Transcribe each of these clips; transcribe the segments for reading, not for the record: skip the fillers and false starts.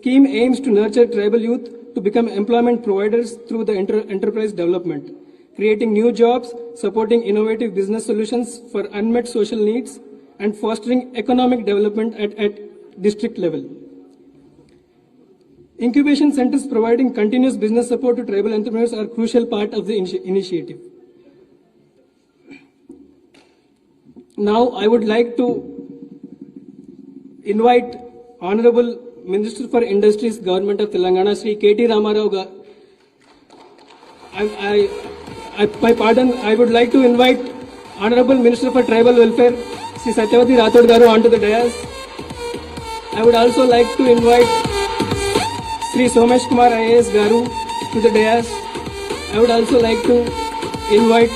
scheme aims to nurture tribal youth to become employment providers through the enterprise development, creating new jobs, supporting innovative business solutions for unmet social needs, and fostering economic development at district level. Incubation centers providing continuous business support to tribal entrepreneurs are a crucial part of the initiative. Now, I would like to invite Honorable Minister for Industries, Government of Telangana, Sri KT Ramarao. I would like to invite Honorable Minister for Tribal Welfare, Sri Satyavati Rathod Garu, onto the dais. I would also like to invite Sri Somesh Kumar IAS Garu to the dais. I would also like to invite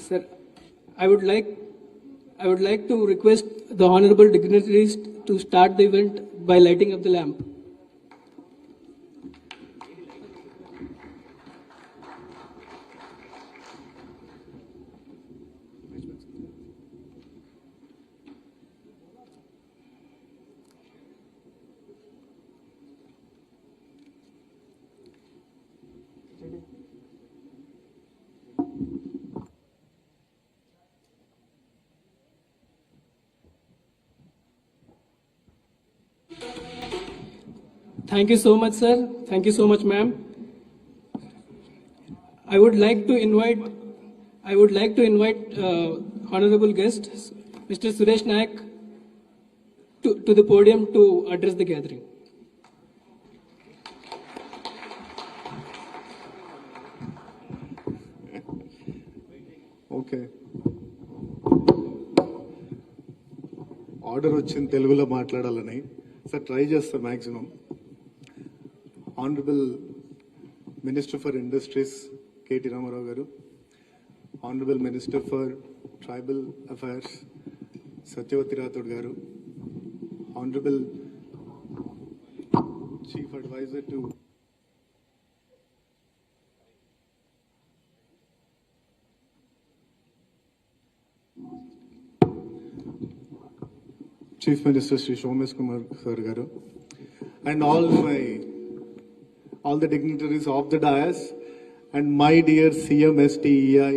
Sir, I would like to request the honorable dignitaries to start the event by lighting up the lamp. Thank you so much, sir. Thank you so much, ma'am. I would like to invite honorable guest, Mr. Suresh Nayak, to the podium to address the gathering. Okay. Order వచ్చింది తెలుగులో మాట్లాడాలని. Sir try చేస్తా maximum. Honorable Minister for Industries, KT Ramarao Garu, Honorable Minister for Tribal Affairs, Satyavati Rathod Garu, Honorable Chief Advisor to Chief Minister Sri Somesh Kumar Sir Garu, and all the dignitaries of the dais, and my dear CMSTEI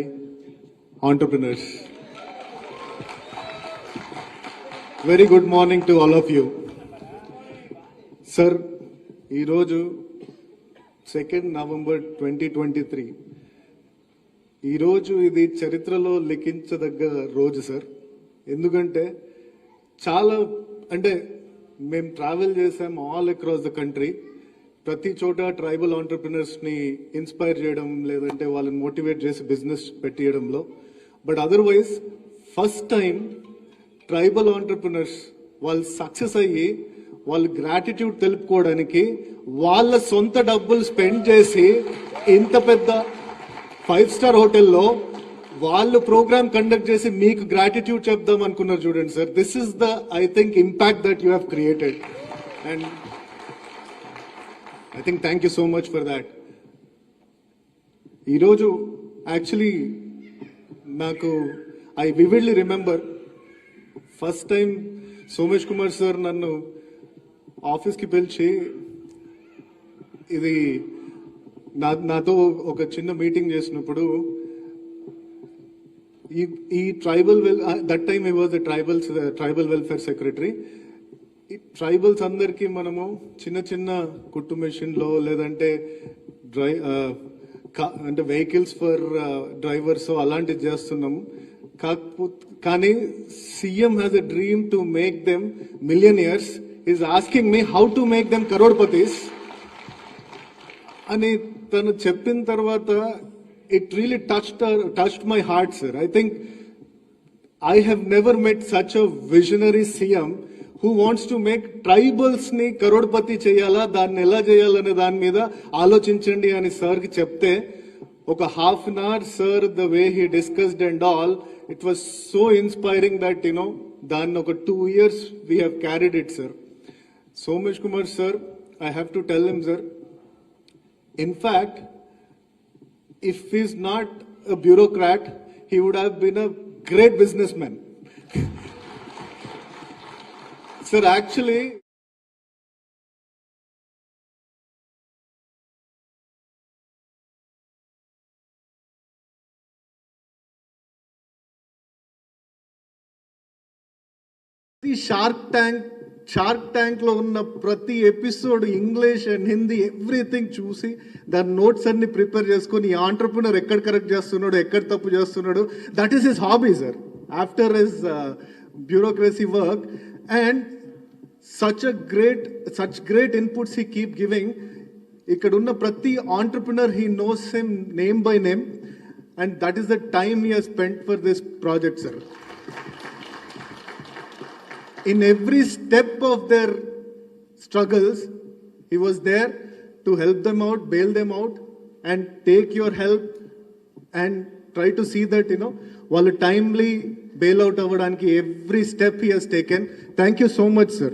entrepreneurs. Very good morning to all of you. Sir, ఈరోజు 2nd November 2023. ఈరోజు ఇది చరిత్రలో లిఖించదగ్గ రోజు sir. ఎందుకంటే చాలా మేము travel చేసాం all across the country. ప్రతి చోట ట్రైబల్ ఆంటర్ప్రినర్స్ ని ఇన్స్పైర్ చేయడం, లేదంటే వాళ్ళని మోటివేట్ చేసి బిజినెస్ పెట్టియడంలో. But otherwise first time tribal entrepreneurs వాళ్ళు సక్సెస్ అయ్యి వాళ్ళు గ్రాటిట్యూడ్ తెలుపుకోవడానికి వాళ్ళ సొంత డబ్బులు స్పెండ్ చేసి ఇంత పెద్ద 5-star హోటల్లో వాళ్ళు ప్రోగ్రామ్ కండక్ట్ చేసి మీకు గ్రాటిట్యూడ్ చెప్దాం అనుకున్నారు చూడండి sir. This is the I think impact that you have created, and I think thank you so much for that. ఈరోజు యాక్చువల్లీ నాకు I vividly remember first time Somesh Kumar sir నన్ను ఆఫీస్కి పిలిచి ఇది నాతో ఒక చిన్న మీటింగ్ చేసినప్పుడు ఈ tribal that time I was the tribal welfare secretary. ఈ ట్రైబల్స్ అందరికీ మనము చిన్న చిన్న కుట్టు మెషిన్లో లేదంటే అంటే వెహికల్స్ ఫర్ డ్రైవర్స్ అలాంటివి చేస్తున్నాము. కానీ CM has a dream to make them millionaires, is asking me how to make them crorepatis అని తను చెప్పిన తర్వాత it really touched my heart sir. I think I have never met such a visionary CM who wants to make tribals ni karodpati cheyala, danni ela cheyalane dani meeda aloచించండి అని sir కి చెప్తే ఒక half an hour sir the way he discussed and all, it was so inspiring that దాన్ని ఒక 2 years we have carried it sir. Somesh Kumar sir, I have to tell him sir, in fact if he's not a bureaucrat he would have been a great businessman. Sir, actually, the Shark Tank లో ఉన్న ప్రతి episode English and Hindi everything చూసి దాని notes అన్ని prepare చేసుకుని ఈ entrepreneur ఎక్కడ correct చేస్తున్నాడు, ఎక్కడ తప్పు చేస్తున్నాడు, that is his hobby sir after his bureaucracy work. And such great inputs he keep giving. ఇక్కడ ఉన్న ప్రతి entrepreneur he knows him name by name, and that is the time he has spent for this project sir. In every step of their struggles, he was there to help them out, bail them out, and take your help and try to see that, while timely bail out avvadaniki every step he has taken. Thank you so much, sir.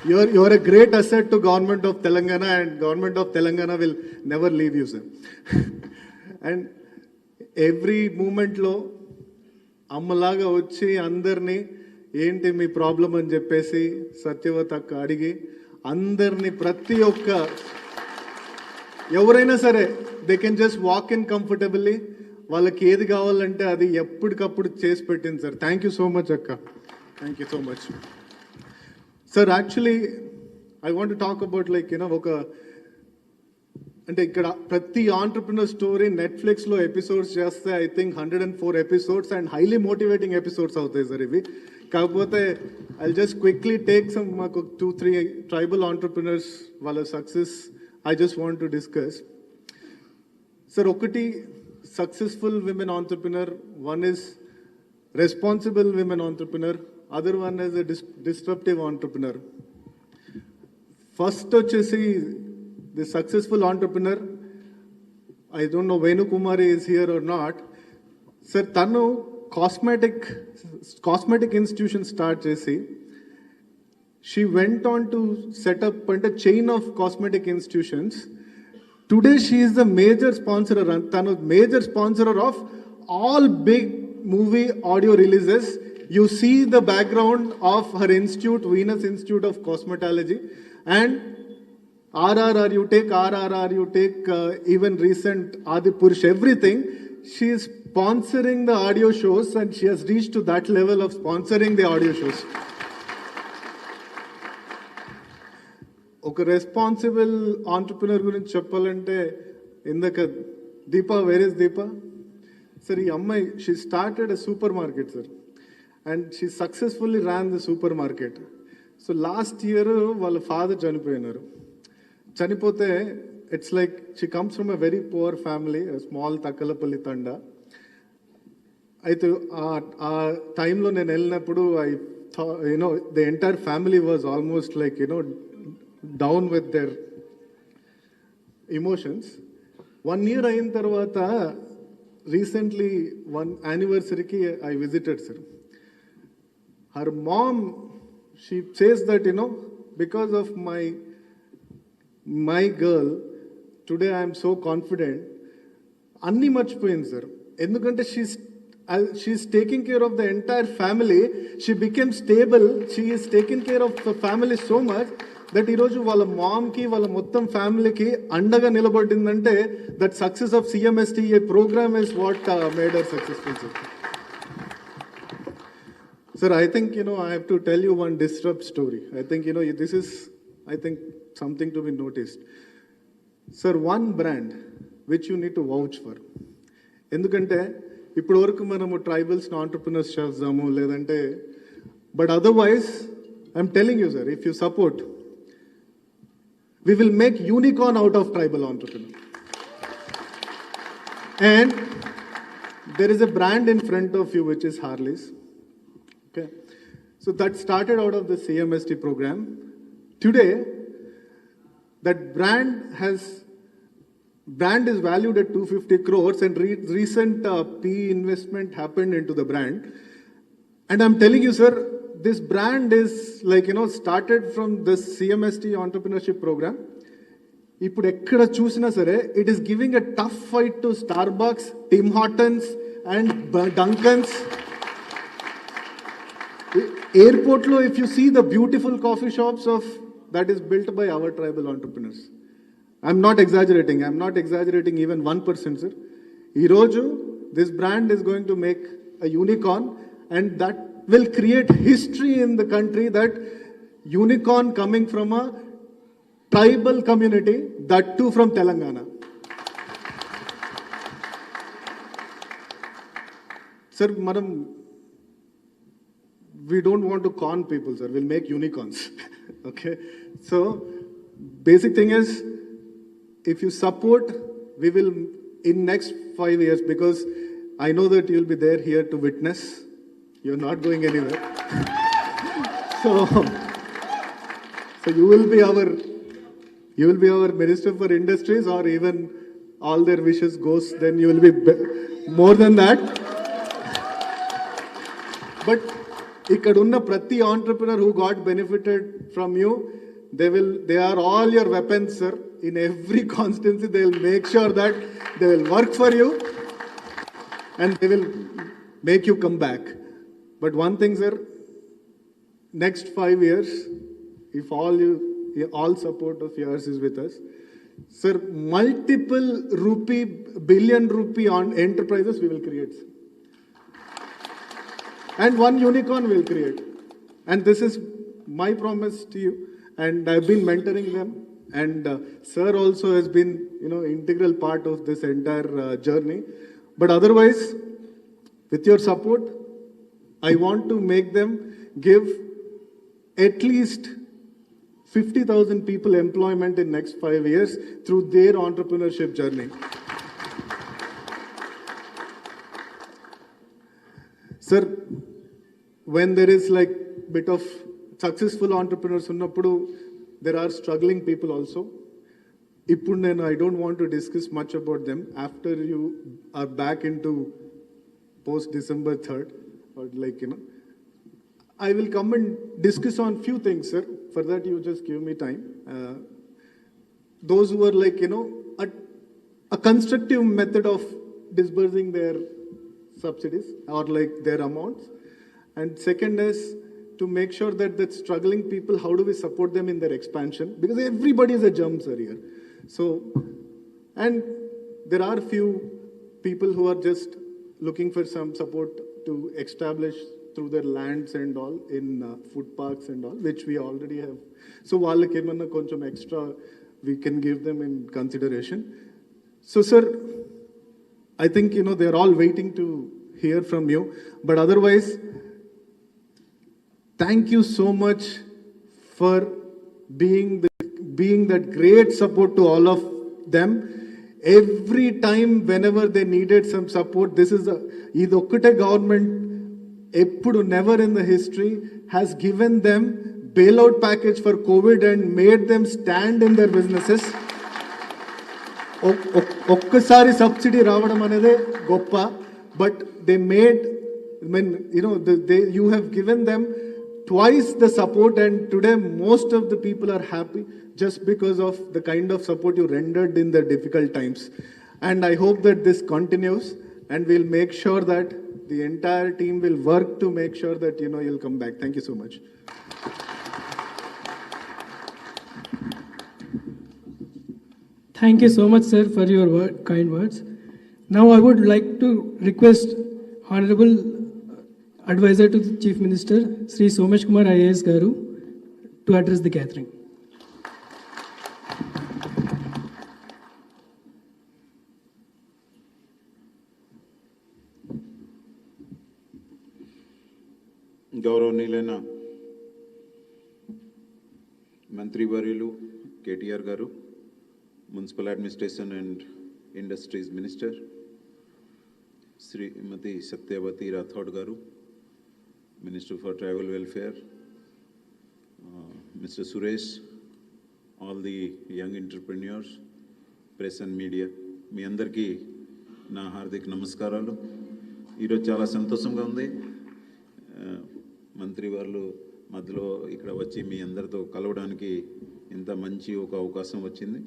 You are a great asset to government of Telangana, and government of Telangana will never leave you, sir. And every moment lo అమ్మలాగా వచ్చి అందరినీ ఏంటి మీ problem అని చెప్పేసి సత్యవతి అక్క అడిగి అందరినీ ప్రతి ఒక్క ఎవరైనా సరే they can just walk in comfortably, వాళ్ళకి ఏది కావాలంటే అది ఎప్పటికప్పుడు చేసి పెట్టింది sir. Thank you so much అక్క, thank you so much sir. Actually I want talk about ఒక అంటే ఇక్కడ ప్రతి ఆంటర్ప్రినర్ స్టోరీ నెట్ఫ్లిక్స్లో ఎపిసోడ్స్ చేస్తే I think 104 episodes and highly motivating episodes అవుతాయి సార్ ఇవి. కాకపోతే I just quickly take some మాకు 2-3 ట్రైబల్ ఆంటర్ప్రినర్స్ వాళ్ళ success I just want to discuss sir. ఒకటి successful women entrepreneur, one is responsible women entrepreneur, other one is a disruptive entrepreneur. First వచ్చేసి the successful entrepreneur, I don't know Venu Kumari is here or not, sir. Tanu cosmetic institution start chesi, she went on to set up a chain of cosmetic institutions. Today she is the major sponsor, tanu major sponsor of all big movie audio releases. You see the background of her institute, Venus Institute of Cosmetology, and RRR, you take RRR, you take even recent Adi Purush, everything. She is sponsoring the audio shows, and she has reached to that level of sponsoring the audio shows. ఒక responsible entrepreneur గురించి చెప్పాలంటే ఇందాక Deepa, where is Deepa sir? ఈ అమ్మాయి she started a super market sir, and she successfully ran the super market. So last year వాళ్ళ father చనిపోయినారు. చనిపోతే it's like she comes from a very poor family, small Thakkalapalli Thanda. అయితే ఆ టైంలో నేను వెళ్ళినప్పుడు the entire family was almost like down with their emotions. 1 year అయిన తర్వాత recently 1 anniversary I visited sir. Her mom, she says that because of my girl today I'm so confident. అన్నీ మర్చిపోయింది sir, ఎందుకంటే she is taking care of the entire family. She became stable, she is taking care of the family so much that ఈరోజు వాళ్ళ మామ్కి వాళ్ళ మొత్తం ఫ్యామిలీకి అండగా నిలబడిందంటే that success of CMSTEI programme is what made her successful sir. Sir, I think, I have to tell you one disrupt story. I think, this is, something to be noticed. Sir, one brand which you need to vouch for. ఎందుకంటే ఇప్పటి వరకు మనము ట్రైబల్స్ని entrepreneurs చేద్దాము లేదంటే, but otherwise I'm telling you sir, if you support, we will make unicorn out of tribal entrepreneur. And there is a brand in front of you which is Harley's. Okay, so that started out of the CMST program. Today, that brand is valued at 250 crores, and recent PE investment happened into the brand. And I'm telling you, sir, this brand is like, started from this CMST entrepreneurship program. ఇప్పుడు ఎక్కడ చూసినా సరే, it is giving a tough fight to Starbucks, Tim Hortons and Dunkin's. Airport lo, if you see the beautiful coffee shops that is built by our tribal entrepreneurs. I'm not exaggerating even 1%, sir. Ee roju this brand is going to make a unicorn, and that will create history in the country, that unicorn coming from a tribal community, that too from Telangana. Sir, madam, we don't want to con people, sir. We'll make unicorns. Okay, so basic thing is, if you support, we will in next 5 years, because I know that you'll be there here to witness. You're not going anywhere. So you will be our Minister for Industries, or even all their wishes goes, then you will be more than that. But ikkadunna prati entrepreneur who got benefited from you, they are all your weapons, sir. In every constituency, they will make sure that they will work for you, and they will make you come back. But one thing, sir, next 5 years, if all support of yours is with us, sir, multiple billion rupee on enterprises we will create, sir. And one unicorn will create. And this is my promise to you. And I've been mentoring them. And sir also has been, integral part of this entire journey. But otherwise, with your support, I want to make them give at least 50,000 people employment in next 5 years through their entrepreneurship journey. Sir, when there is like bit of successful entrepreneurs unnappudu, there are struggling people also. Ippudu nenu I don't want to discuss much about them. After you are back into post December 3rd, or I will come and discuss on few things, sir. For that, you just give me time. Those who are a constructive method of disbursing their subsidies or their amounts. And second is to make sure that struggling people, how do we support them in their expansion? Because everybody is a germ, sir, here. So, and there are few people who are just looking for some support to establish through their lands and all in food parks and all, which we already have. So వాళ్ళకి ఏమన్నా కొంచెం extra we can give them in consideration. So sir, I think they are all waiting to hear from you. But otherwise, thank you so much for being that great support to all of them. Every time whenever they needed some support, this is idokkate government eppudu never in the history has given them bailout package for COVID and made them stand in their businesses. ఒక్కసారి subsidy రావడం అనేది గొప్ప, but they made, you have given them twice the support, and today most of the people are happy just because of the kind of support you rendered in the difficult times. And I hope that this continues, and we'll make sure that the entire team will work to make sure that you'll come back. Thank you so much. Thank you so much, sir, for your kind words. Now I would like to request Honorable Advisor to the Chief Minister, Sri Somesh Kumar IAS Garu, to address the gathering. గౌరవనీయులైన మంత్రివర్యులు KTR గారు, municipal administration and industries minister Shrimati Satyavathi Rathod గారు, minister for tribal welfare Mr. Suresh, all the young entrepreneurs, press and media, మీ అందరికీ నా హార్దిక నమస్కారాలు. ఈరోజు చాలా సంతోషంగా ఉంది. మంత్రి వాళ్ళు మధ్యలో ఇక్కడ వచ్చి మీ అందరితో కలవడానికి ఇంత మంచి ఒక అవకాశం వచ్చింది.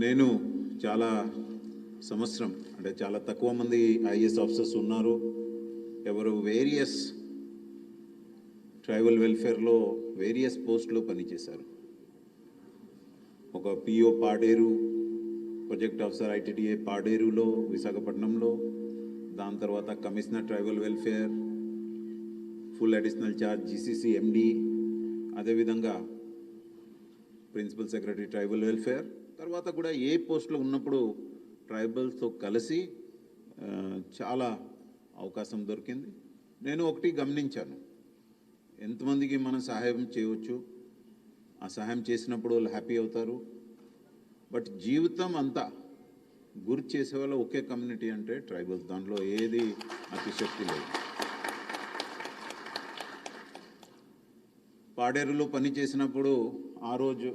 నేను చాలా సంవత్సరం అంటే చాలా తక్కువ మంది ఐఏఎస్ ఆఫీసర్స్ ఉన్నారు. ఎవరు వేరియస్ ట్రైబల్ వెల్ఫేర్లో వేరియస్ పోస్టులో పనిచేశారు. ఒక PO Paderu, project officer ITDA పాడేరులో, విశాఖపట్నంలో, దాని తర్వాత commissioner tribal welfare, full additional charge GCC MD, అదేవిధంగా ప్రిన్సిపల్ సెక్రటరీ ట్రైబల్ వెల్ఫేర్. తర్వాత కూడా ఏ పోస్టులో ఉన్నప్పుడు ట్రైబల్స్తో కలిసి చాలా అవకాశం దొరికింది. నేను ఒకటి గమనించాను, ఎంతమందికి మనం సహాయం చేయవచ్చు, ఆ సహాయం చేసినప్పుడు వాళ్ళు హ్యాపీ అవుతారు. బట్ జీవితం అంతా గుర్తు చేసే వాళ్ళ ఒకే కమ్యూనిటీ అంటే ట్రైబల్స్. దాంట్లో ఏది అతిశక్తి లేదు. పాడేరులో పని చేసినప్పుడు, ఆ రోజు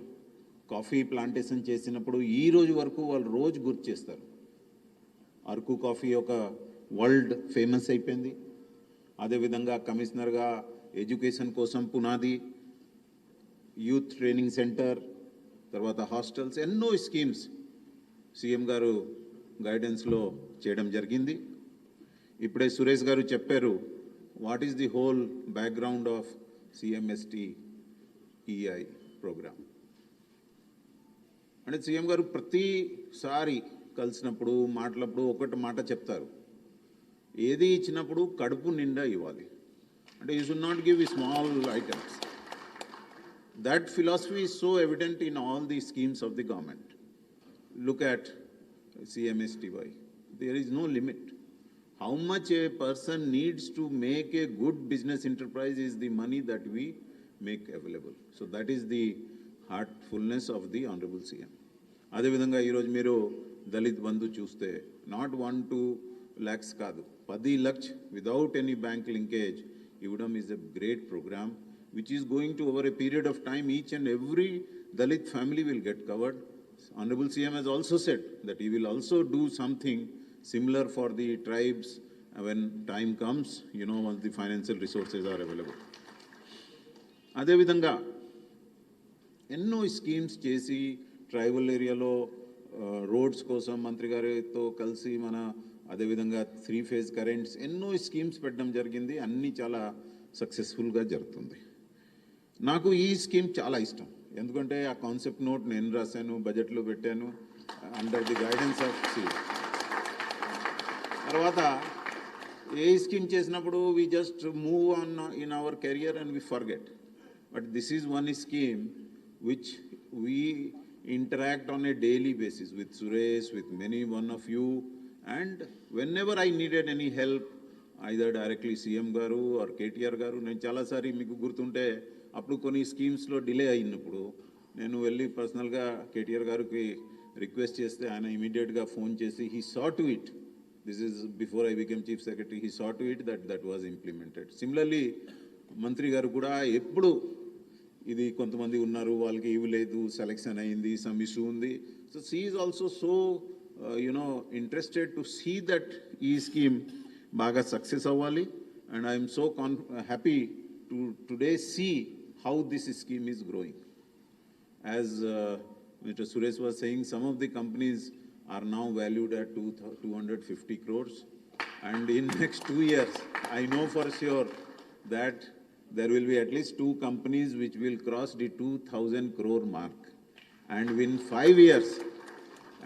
కాఫీ ప్లాంటేషన్ చేసినప్పుడు ఈ రోజు వరకు వాళ్ళు రోజు గుర్తు చేస్తారు. అరకు కాఫీ ఒక వరల్డ్ ఫేమస్ అయిపోయింది. అదేవిధంగా కమిషనర్గా ఎడ్యుకేషన్ కోసం పునాది, యూత్ ట్రైనింగ్ సెంటర్, తర్వాత హాస్టల్స్, ఎన్నో స్కీమ్స్ సీఎం గారు గైడెన్స్లో చేయడం జరిగింది. ఇప్పుడే సురేష్ గారు చెప్పారు what is the whole background of CMSTEI program. అంటే సీఎం గారు ప్రతిసారి కలిసినప్పుడు మాట్లాడినప్పుడు ఒకటి మాట చెప్తారు, ఏది ఇచ్చినప్పుడు కడుపు నిండా ఇవ్వాలి. అంటే you should not give small items. That philosophy is so evident in all the schemes of the government. Look at CMSTEI. There is no limit. How much a person needs to make a good business enterprise is the money that we make available. So that is the heartfulness of the Honorable CM. అదేవిధంగా ఈరోజు మీరు దళిత్ బంధు చూస్తే not 1-2 lakhs కాదు, 10 lakhs without any bank linkage ఇవ్వడం is a great program which is going to over a period of time each and every Dalit family will get covered. Honorable CM has also said that he will also do something similar for the tribes when time comes, once the financial resources are available. అదేవిధంగా ఎన్నో schemes చేసి tribal ఏరియాలో roads కోసం మంత్రి గారితో కలిసి అదేవిధంగా 3 phase currents ఎన్నో స్కీమ్స్ పెట్టడం జరిగింది. అన్నీ చాలా సక్సెస్ఫుల్గా జరుగుతుంది. నాకు ఈ స్కీమ్ చాలా ఇష్టం, ఎందుకంటే ఆ కాన్సెప్ట్ నోట్ నేను రాశాను, బడ్జెట్లో పెట్టాను అండర్ ది గైడెన్స్ ఆఫ్ తర్వాత ఏ స్కీమ్ చేసినప్పుడు we just move on in our career and we forget. But this is one scheme which we interact on a daily basis with Suresh, with one of you, and whenever I needed any help, either directly CM garu or KTR garu, నేను చాలాసారి మీకు గుర్తుంటే అప్పుడు కొన్ని స్కీమ్స్లో delay అయినప్పుడు నేను వెళ్ళి పర్సనల్గా KTR గారికి రిక్వెస్ట్ చేస్తే ఆయన ఇమీడియట్గా ఫోన్ చేసి he saw to it. This is before I became Chief Secretary. He saw to it that was implemented. Similarly, మంత్రి గారు కూడా ఎప్పుడు ఇది కొంతమంది ఉన్నారు వాళ్ళకి ఇవ్వలేదు, సెలెక్షన్ అయింది, సమ్ ఇష్యూ ఉంది. So she is also so interested to see that ఈ స్కీమ్ బాగా సక్సెస్ అవ్వాలి. And I'm so happy to today see how this scheme is growing. As Mr. Suresh was saying, some of the companies are now valued at 250 crores. And in next 2 years, I know for sure that there will be at least 2 companies which will cross the 2,000 crore mark. And in 5 years,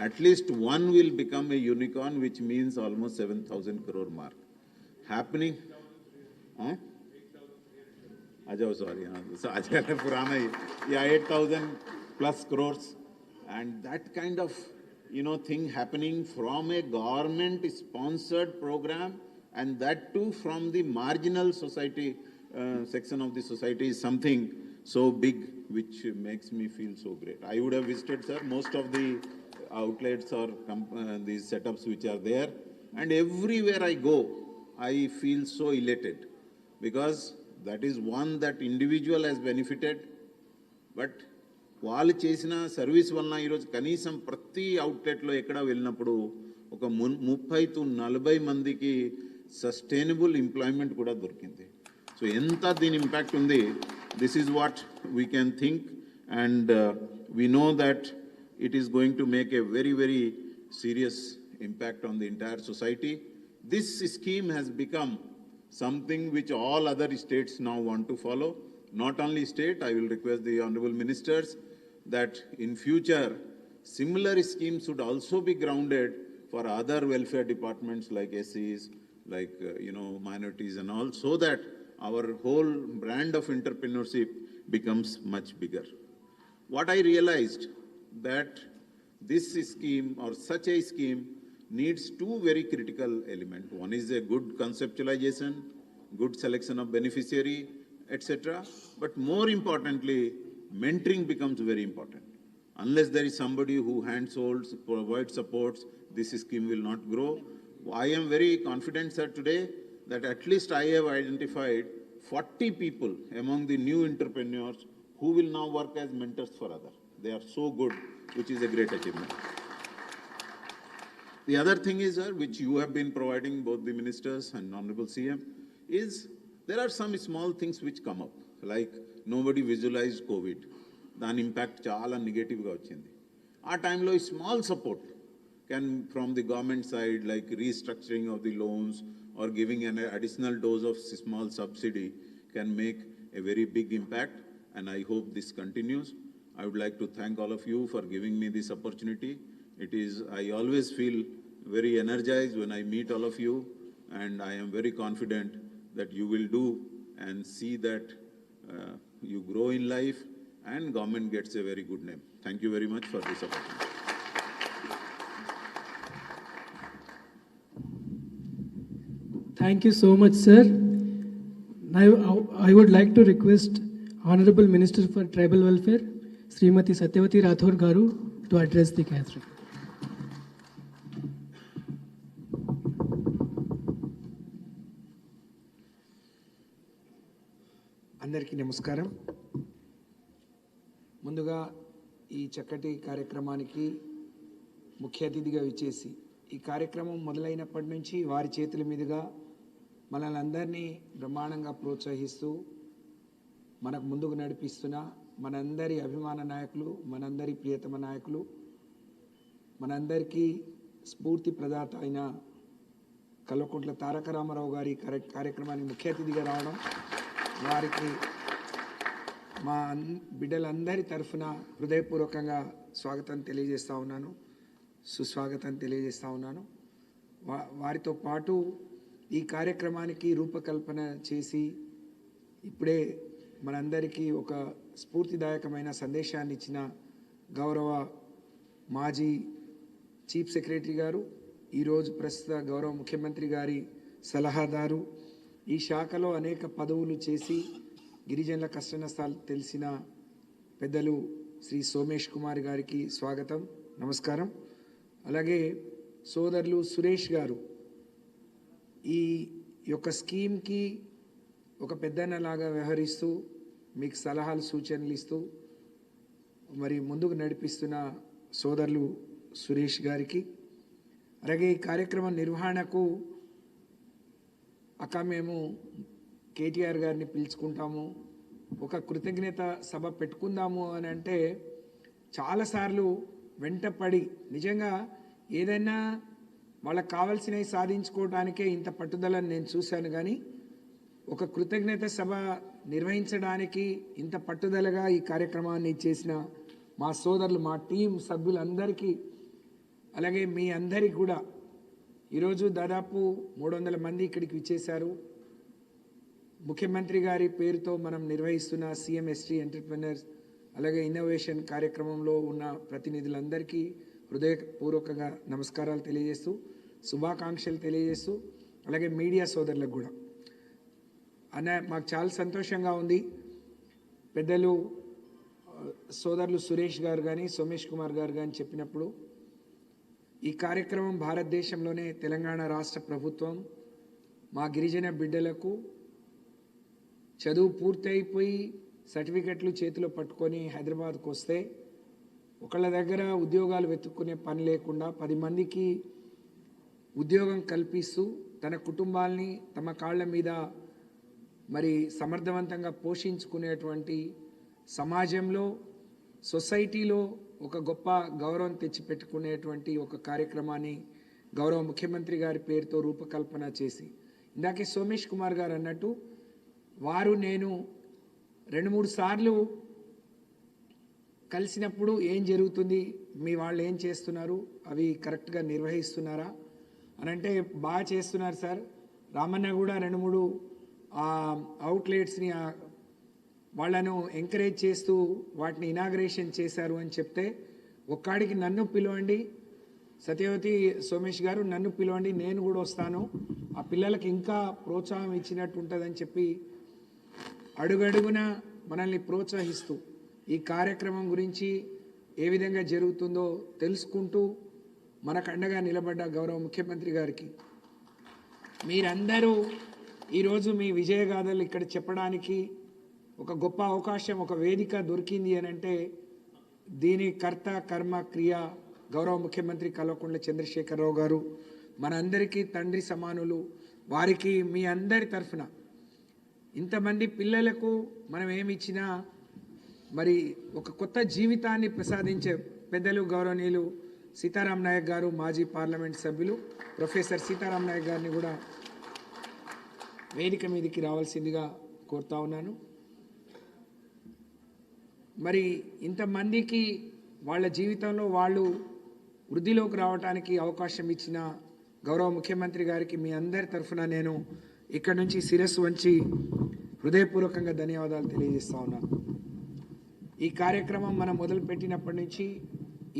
at least one will become a unicorn, which means almost 7,000 crore mark. Happening? Huh? Ajay, sorry. So Ajay Purana, yeah, 8,000 plus crores. And that kind of, thing happening from a government-sponsored program and that too from the marginal society section of the society is something so big which makes me feel so great. I would have visited, sir, most of the outlets or these setups which are there, and everywhere I go, I feel so elated because that is one that individual has benefited, but వాళ్ళు చేసిన service వలన ఈరోజు కనీసం ప్రతి అవుట్లెట్లో ఎక్కడ వెళ్ళినప్పుడు ఒక 30-40 మందికి సస్టైనబుల్ ఎంప్లాయ్మెంట్ కూడా దొరికింది. సో ఎంత దీని ఇంపాక్ట్ ఉంది, this is what we can think and we know that it is going to make a very, very serious impact on the entire society. This scheme has become something which all other states now want to follow. Not only state, I will request the honorable ministers that in future, similar schemes should also be grounded for other welfare departments like SCs, like, minorities and all, so that our whole brand of entrepreneurship becomes much bigger. What I realized that this scheme or such a scheme needs two very critical elements. One is a good conceptualization, good selection of beneficiary, etc. But more importantly, mentoring becomes very important. Unless there is somebody who handholds, provides supports, this scheme will not grow. I am very confident, sir, today that at least I have identified 40 people among the new entrepreneurs who will now work as mentors for others. They are so good, which is a great achievement. The other thing is, sir, which you have been providing, both the ministers and Honorable CM, is there are some small things which come up, like nobody visualized COVID. That impact chala negative ga vachindi. Our time lo small support can from the government side, like restructuring of the loans or giving an additional dose of small subsidy, can make a very big impact, and I hope this continues. I would like to thank all of you for giving me this opportunity. I always feel very energized when I meet all of you, and I am very confident that you will do and see that you grow in life and government gets a very good name. Thank you very much for this opportunity. Thank you so much, sir. Now, I would like to request Honorable Minister for Tribal Welfare, Srimati Satyavati Rathod Garu, to address the gathering. అందరికీ నమస్కారం. ముందుగా ఈ చక్కటి కార్యక్రమానికి ముఖ్య అతిథిగా విచ్చేసి ఈ కార్యక్రమం మొదలైనప్పటి నుంచి వారి చేతుల మీదుగా మనల్ని అందరినీ బ్రహ్మాండంగా ప్రోత్సహిస్తూ మనకు ముందుకు నడిపిస్తున్న మనందరి అభిమాన నాయకులు, మనందరి ప్రియతమ నాయకులు, మనందరికీ స్ఫూర్తి ప్రదాత అయిన కల్వకుంట్ల తారక రామారావు గారి కార్యక్రమానికి ముఖ్య అతిథిగా రావడం, వారికి మా బిడ్డలందరి తరఫున హృదయపూర్వకంగా స్వాగతం తెలియజేస్తూ ఉన్నాను, సుస్వాగతం తెలియజేస్తూ ఉన్నాను. వారితో పాటు ఈ కార్యక్రమానికి రూపకల్పన చేసి ఇప్పుడే మనందరికీ ఒక స్ఫూర్తిదాయకమైన సందేశాన్ని ఇచ్చిన గౌరవ మాజీ చీఫ్ సెక్రటరీ గారు, ఈరోజు ప్రస్తుత గౌరవ ముఖ్యమంత్రి గారి సలహాదారు, ఈ శాఖలో అనేక పదవులు చేసి గిరిజనుల కష్ట నష్టాలు తెలిసిన పెద్దలు శ్రీ సోమేష్ కుమార్ గారికి స్వాగతం, నమస్కారం. అలాగే సోదరులు సురేష్ గారు ఈ యొక్క స్కీమ్కి ఒక పెద్దన్నలాగా వ్యవహరిస్తూ మీకు సలహాలు సూచనలు ఇస్తూ మరి ముందుకు నడిపిస్తున్న సోదరులు సురేష్ గారికి, అలాగే ఈ కార్యక్రమం నిర్వహణకు మేము KTR గారిని పిలుచుకుంటాము, ఒక కృతజ్ఞత సభ పెట్టుకుందాము అని అంటే చాలాసార్లు వెంటపడి నిజంగా ఏదైనా వాళ్ళకి కావాల్సినవి సాధించుకోవడానికే ఇంత పట్టుదలని నేను చూశాను. కానీ ఒక కృతజ్ఞత సభ నిర్వహించడానికి ఇంత పట్టుదలగా ఈ కార్యక్రమాన్ని చేసిన మా సోదరులు, మా టీం సభ్యులందరికీ, అలాగే మీ అందరికీ కూడా ఈరోజు దాదాపు 300 మంది ఇక్కడికి విచ్చేశారు. ముఖ్యమంత్రి గారి పేరుతో మనం నిర్వహిస్తున్న CMSTEI ఎంటర్‌ప్రెన్యూర్స్ అలాగే ఇన్నోవేషన్ కార్యక్రమంలో ఉన్న ప్రతినిధులందరికీ హృదయపూర్వకంగా నమస్కారాలు తెలియజేస్తూ, శుభాకాంక్షలు తెలియజేస్తూ, అలాగే మీడియా సోదరులకు కూడా. అన్న మాకు చాలా సంతోషంగా ఉంది. పెద్దలు సోదరులు సురేష్ గారు కానీ సోమేష్ కుమార్ గారు కానీ చెప్పినప్పుడు ఈ కార్యక్రమం భారతదేశంలోనే తెలంగాణ రాష్ట్ర ప్రభుత్వం మా గిరిజన బిడ్డలకు చదువు పూర్తయిపోయి సర్టిఫికెట్లు చేతిలో పట్టుకొని హైదరాబాద్కు వస్తే ఒకళ్ళ దగ్గర ఉద్యోగాలు వెతుక్కునే పని లేకుండా 10 మందికి ఉద్యోగం కల్పిస్తూ తన కుటుంబాల్ని తమ కాళ్ళ మీద మరి సమర్థవంతంగా పోషించుకునేటువంటి సమాజంలో సొసైటీలో ఒక గొప్ప గౌరవం తెచ్చిపెట్టుకునేటువంటి ఒక కార్యక్రమాన్ని గౌరవ ముఖ్యమంత్రి గారి పేరుతో రూపకల్పన చేసి, ఇందాకే సోమేష్ కుమార్ గారు అన్నట్టు వారు నేను 2-3 సార్లు కలిసినప్పుడు ఏం జరుగుతుంది, మీ వాళ్ళు ఏం చేస్తున్నారు, అవి కరెక్ట్గా నిర్వహిస్తున్నారా అని అంటే బాగా చేస్తున్నారు సార్. రామన్న కూడా 2-3 అవుట్లెట్స్ని వాళ్ళను ఎంకరేజ్ చేస్తూ వాటిని ఇనాగ్రేషన్ చేశారు అని చెప్తే, ఒక్కడికి నన్ను పిలవండి సత్యవతి సోమేష్ గారు, నన్ను పిలవండి, నేను కూడా వస్తాను, ఆ పిల్లలకి ఇంకా ప్రోత్సాహం ఇచ్చినట్టు ఉంటుందని చెప్పి అడుగడుగున మనల్ని ప్రోత్సహిస్తూ ఈ కార్యక్రమం గురించి ఏ విధంగా జరుగుతుందో తెలుసుకుంటూ మనకు అండగా నిలబడ్డ గౌరవ ముఖ్యమంత్రి గారికి మీరందరూ ఈరోజు మీ విజయగాథలు ఇక్కడ చెప్పడానికి ఒక గొప్ప అవకాశం, ఒక వేదిక దొరికింది అని అంటే దీని కర్త కర్మ క్రియ గౌరవ ముఖ్యమంత్రి కల్వకుంట్ల చంద్రశేఖరరావు గారు, మనందరికీ తండ్రి సమానులు. వారికి మీ అందరి తరఫున ఇంతమంది పిల్లలకు మనం ఏమిచ్చినా మరి ఒక కొత్త జీవితాన్ని ప్రసాదించే పెద్దలు గౌరవనీయులు సీతారాం నాయక్ గారు, మాజీ పార్లమెంట్ సభ్యులు ప్రొఫెసర్ సీతారాం నాయక్ గారిని కూడా వేదిక మీదకి రావాల్సిందిగా కోరుతా ఉన్నాను. మరి ఇంతమందికి వాళ్ళ జీవితంలో వాళ్ళు వృద్ధిలోకి రావడానికి అవకాశం ఇచ్చిన గౌరవ ముఖ్యమంత్రి గారికి మీ అందరి తరఫున నేను ఇక్కడ నుంచి శిరస్సు వంచి హృదయపూర్వకంగా ధన్యవాదాలు తెలియజేస్తా ఉన్నాను. ఈ కార్యక్రమం మనం మొదలుపెట్టినప్పటి నుంచి